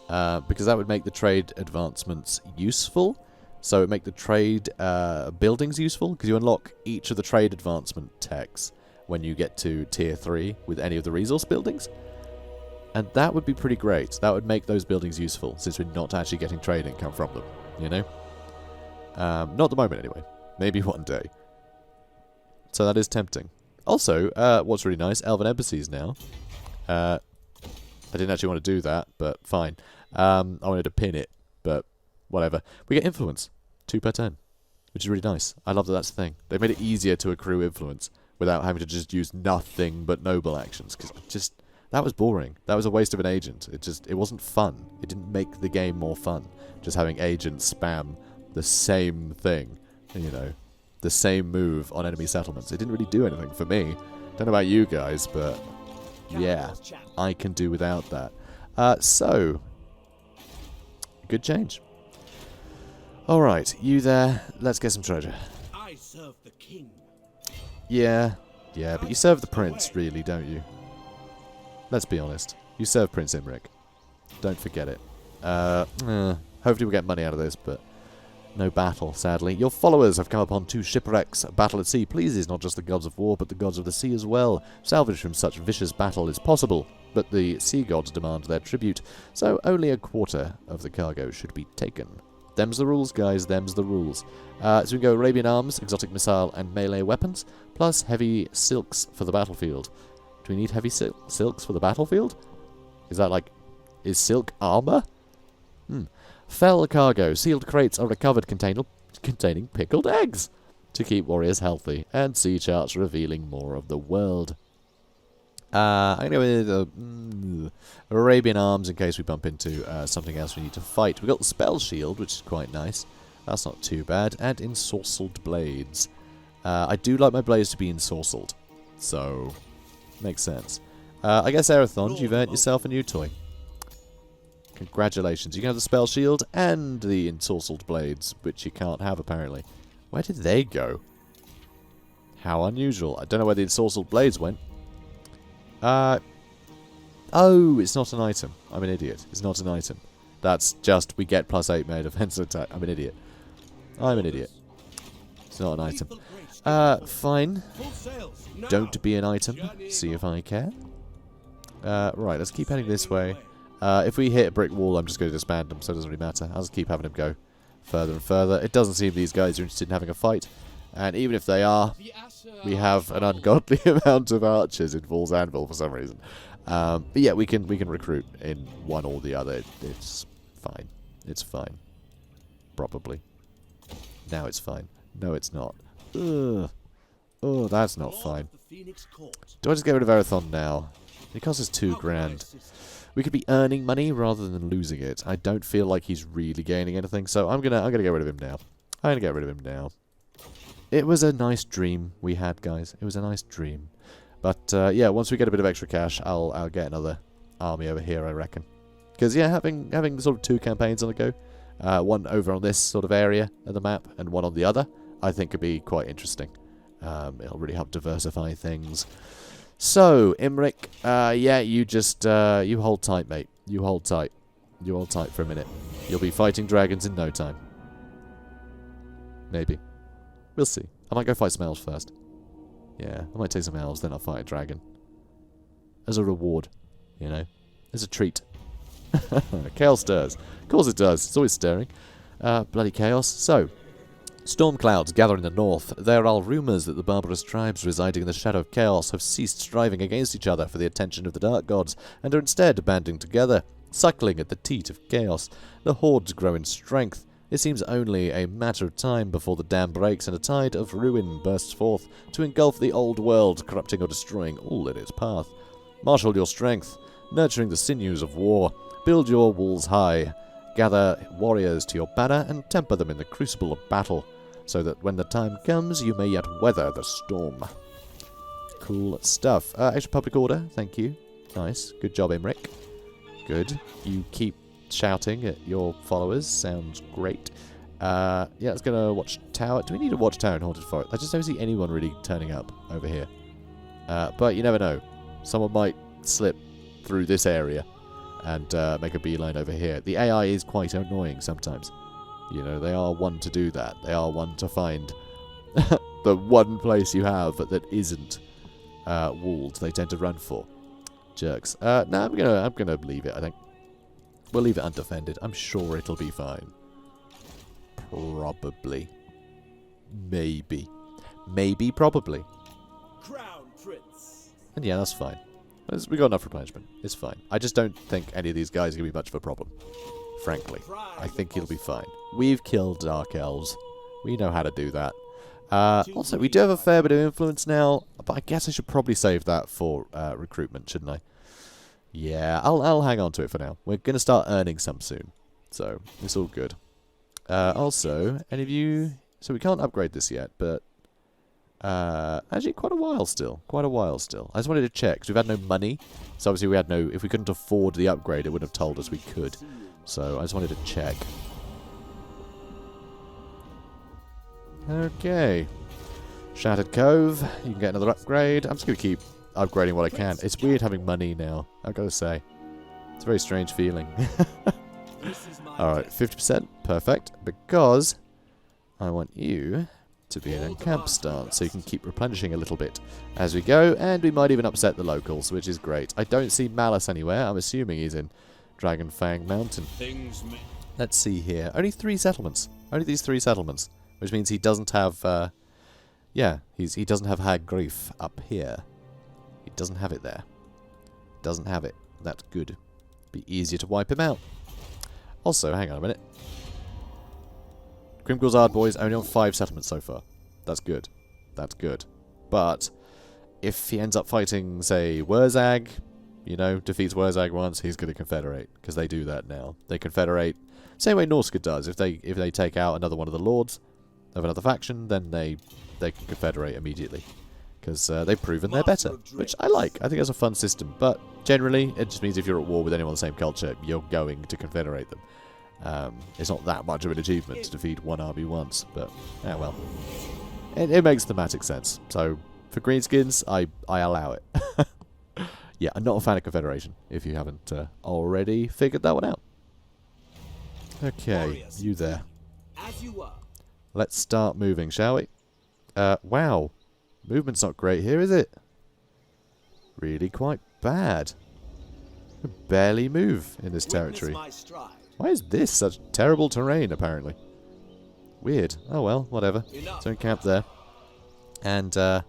because that would make the trade advancements useful. So it would make the trade buildings useful, because you unlock each of the trade advancement techs when you get to tier 3 with any of the resource buildings. And that would be pretty great. That would make those buildings useful, since we're not actually getting trade income from them, you know? Not at the moment, anyway. Maybe one day. So that is tempting. Also, what's really nice, Elven Embassies now. I didn't actually want to do that, but fine. I wanted to pin it, but whatever. We get influence, 2 per turn, which is really nice. I love that that's the thing. They've made it easier to accrue influence without having to just use nothing but noble actions, because that was boring. That was a waste of an agent. It wasn't fun. It didn't make the game more fun. Just having agents spam the same thing, you know, the same move on enemy settlements. It didn't really do anything for me. Don't know about you guys, but... yeah, I can do without that. So, good change. Alright, you there. Let's get some treasure. I serve the king. Yeah, but you serve the prince, really, don't you? Let's be honest. You serve Prince Imrik. Don't forget it. Hopefully we'll get money out of this, but no battle, sadly. Your followers have come upon 2 shipwrecks. A battle at sea pleases not just the gods of war, but the gods of the sea as well. Salvage from such vicious battle is possible, but the sea gods demand their tribute, so only a quarter of the cargo should be taken. Them's the rules, guys. Them's the rules. So we go Arabian arms, exotic missile, and melee weapons, plus heavy silks for the battlefield. Do we need heavy silks for the battlefield? Is that like... Is silk armor? Fell cargo. Sealed crates are recovered containing pickled eggs to keep warriors healthy, and sea charts revealing more of the world. I'm going to go with Arabian arms in case we bump into something else we need to fight. We've got the spell shield, which is quite nice. That's not too bad. And ensorcelled blades. I do like my blades to be ensorcelled, so makes sense. I guess Arathon, you've earned yourself a new toy. Congratulations. You can have the spell shield and the ensorcelled blades, which you can't have apparently. Where did they go? How unusual. I don't know where the ensorcelled blades went. Oh, it's not an item. I'm an idiot. It's not an item. That's just, we get +8 made offense attack. I'm an idiot. I'm an idiot. It's not an item. Fine. Don't be an item. See if I care. Right, let's keep heading this way. If we hit a brick wall, I'm just going to disband them, so it doesn't really matter. I'll just keep having them go further and further. It doesn't seem these guys are interested in having a fight. And even if they are, we have an ungodly amount of archers in Fool's Anvil for some reason. But yeah, we can recruit in one or the other. It's fine. It's fine. Probably. Now it's fine. No, it's not. Ugh. Oh, that's not fine. Do I just get rid of Arathon now? It costs us $2,000. We could be earning money rather than losing it. I don't feel like he's really gaining anything, so I'm gonna get rid of him now. I'm gonna get rid of him now. It was a nice dream we had, guys. It was a nice dream. But yeah, once we get a bit of extra cash, I'll get another army over here, I reckon. Because yeah, having sort of 2 campaigns on the go, one over on this sort of area of the map and one on the other, I think could be quite interesting. It'll really help diversify things. So, Imrik, yeah, you just, you hold tight, mate. You hold tight. You hold tight for a minute. You'll be fighting dragons in no time. Maybe. We'll see. I might go fight some elves first. Yeah, I might take some elves, then I'll fight a dragon. As a reward, you know. As a treat. Chaos stirs. Of course it does. It's always stirring. Bloody chaos. So, storm clouds gather in the north. There are rumours that the barbarous tribes residing in the shadow of chaos have ceased striving against each other for the attention of the dark gods, and are instead banding together, suckling at the teat of chaos. The hordes grow in strength. It seems only a matter of time before the dam breaks and a tide of ruin bursts forth to engulf the old world, corrupting or destroying all in its path. Marshal your strength, nurturing the sinews of war. Build your walls high. Gather warriors to your banner and temper them in the crucible of battle, so that when the time comes, you may yet weather the storm. Cool stuff. Extra public order, thank you. Nice. Good job, Imrik. Good. You keep shouting at your followers. Sounds great. Yeah, let's go to Watchtower. Do we need a Watchtower in Haunted Forest? I just don't see anyone really turning up over here. But you never know. Someone might slip through this area and make a beeline over here. The AI is quite annoying sometimes. You know, they are one to do that. They are one to find the one place you have that isn't walled. They tend to run for. Jerks. No, I'm gonna leave it, I think. We'll leave it undefended. I'm sure it'll be fine. Probably. Maybe. Maybe, probably. Crown Prince. And yeah, that's fine. We got enough replenishment. It's fine. I just don't think any of these guys are going to be much of a problem. Frankly. I think he'll be fine. We've killed Dark Elves. We know how to do that. Also, we do have a fair bit of influence now, but I guess I should probably save that for recruitment, shouldn't I? Yeah, I'll hang on to it for now. We're going to start earning some soon. So, it's all good. Also, any of you... So we can't upgrade this yet, but... actually, quite a while still. Quite a while still. I just wanted to check, because we've had no money. So obviously we had no... If we couldn't afford the upgrade, it would have told us we could. So I just wanted to check. Okay. Shattered Cove. You can get another upgrade. I'm just going to keep upgrading what I can. It's weird having money now, I've got to say. It's a very strange feeling. Alright, 50%. Perfect. Because I want you to be in a camp stance, so you can keep replenishing a little bit as we go, and we might even upset the locals, which is great. I don't see Malice anywhere. I'm assuming he's in Dragonfang Mountain. Let's see here. Only 3 settlements. Only these 3 settlements. Which means he doesn't have, yeah, he doesn't have Hag Grief up here. He doesn't have it there. Doesn't have it. That's good. Be easier to wipe him out. Also, hang on a minute. Grimgul's Ard boys only on 5 settlements so far. That's good. That's good. But if he ends up fighting, say, Wurzag, you know, defeats Wurzag once, he's going to confederate, because they do that now. They confederate, same way Norska does. If they take out another one of the lords of another faction, then they can confederate immediately, because they've proven they're better, which I like. I think that's a fun system, but generally it just means if you're at war with anyone of the same culture, you're going to confederate them. It's not that much of an achievement to defeat one army once, but yeah, well, it makes thematic sense. So for Greenskins, I allow it. Yeah, I'm not a fan of confederation, if you haven't already figured that one out. Okay, you there. Let's start moving, shall we? Wow. Movement's not great here, is it? Really quite bad. We barely move in this territory. Why is this such terrible terrain, apparently? Weird. Oh well, whatever. So in camp there. And, yeah,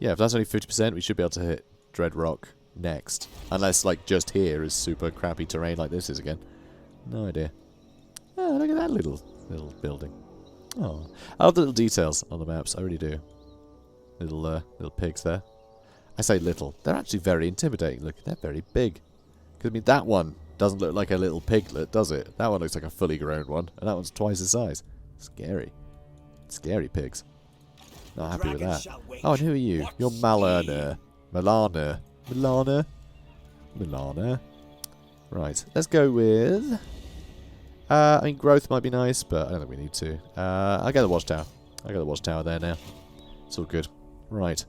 if that's only 50%, we should be able to hit Dreadrock next. Unless, like, just here is super crappy terrain like this is again. No idea. Oh, look at that little building. Oh, I love the little details on the maps. I really do. Little pigs there. I say little. They're actually very intimidating. Look, they're very big. Because, I mean, that one doesn't look like a little piglet, does it? That one looks like a fully grown one. And that one's twice the size. Scary. Scary pigs. Not happy with that. Oh, and who are you? You're Malana. Milana. Right, let's go with... I mean, growth might be nice, but I don't think we need to. I'll get the watchtower. I got the watchtower there now. It's all good. Right.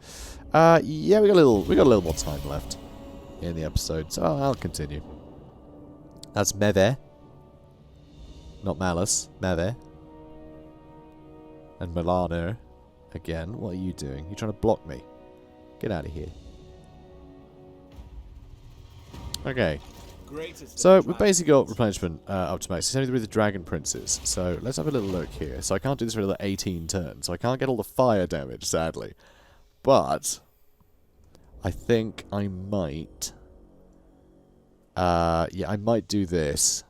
Yeah, we got a little more time left in the episode, so I'll continue. That's Meve. Not Malice. Meve. And Milano. Again, what are you doing? You're trying to block me. Get out of here. Okay. So we've basically got replenishment up to max. It's only with the dragon princes. So let's have a little look here. So I can't do this for another 18 turns. So I can't get all the fire damage, sadly. But I think I might. Yeah, I might do this.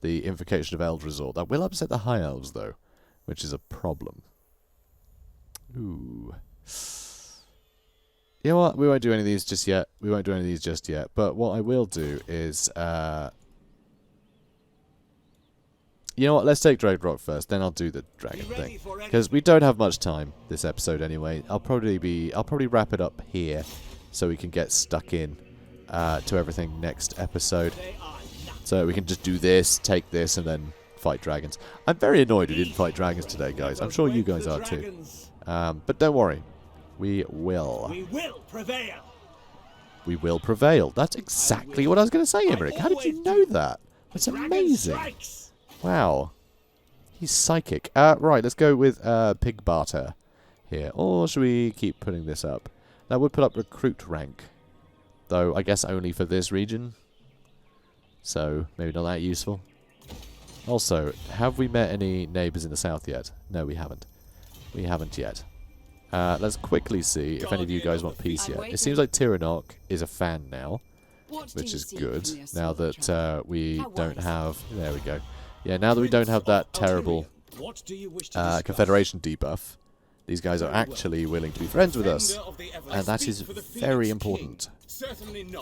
The Invocation of Eld Resort. That will upset the High Elves, though, which is a problem. Ooh. You know what? We won't do any of these just yet. But what I will do is... you know what? Let's take Dreadrock first, then I'll do the dragon thing. Because we don't have much time this episode anyway. I'll probably wrap it up here so we can get stuck in to everything next episode. So we can just do this, take this, and then fight dragons. I'm very annoyed we didn't fight dragons today, guys. I'm sure you guys are too. But don't worry. We will. We will prevail. We will prevail. That's exactly what I was going to say, Imrik. How did you know that? That's amazing. Wow. He's psychic. Right, let's go with Pig Barter here. Or should we keep putting this up? That would put up recruit rank. Though, I guess only for this region. So, maybe not that useful. Also, have we met any neighbours in the south yet? No, we haven't. We haven't yet. Let's quickly see if any of you guys want peace yet. It seems like Tiranoc is a fan now, which is good. Now that we don't have... There we go. Yeah, now that we don't have that terrible Confederation debuff, these guys are actually willing to be friends with us. And that is very important.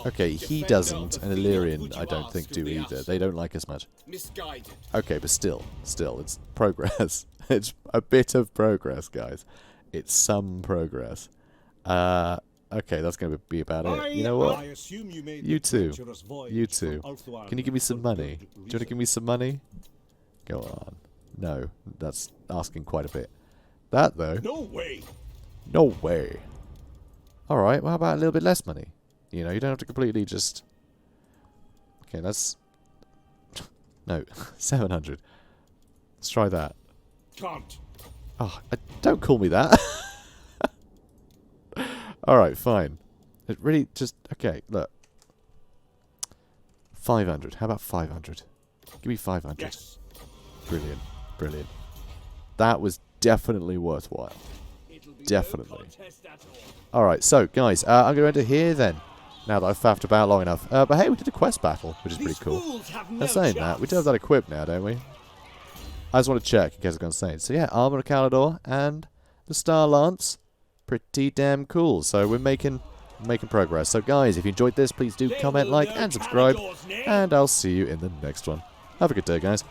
Okay, he doesn't, and Illyrian I don't think do either. They don't like us much. Okay, but still, it's progress. It's a bit of progress, guys. It's some progress. Okay, that's going to be about it. You know what? You too. You too. Can you give me some money? Do you want to give me some money? Go on. No, that's asking quite a bit. That, though. No way. No way. Alright, well, how about a little bit less money? You know, you don't have to completely just... Okay, that's... No, 700. Let's try that. Can't. Oh, don't call me that. Alright, fine. It really just... Okay, look. 500. How about 500? Give me 500. Yes. Brilliant. Brilliant. That was definitely worthwhile. Definitely. Alright, so, guys, I'm going to end it here then. Now that I've faffed about long enough. But hey, we did a quest battle, which is pretty cool. Now saying that, we do have that equipped now, don't we? I just want to check in case I've gone insane. So yeah, Armor of Caledor and the Star Lance. Pretty damn cool. So we're making progress. So guys, if you enjoyed this, please do comment, like, and subscribe. And I'll see you in the next one. Have a good day, guys.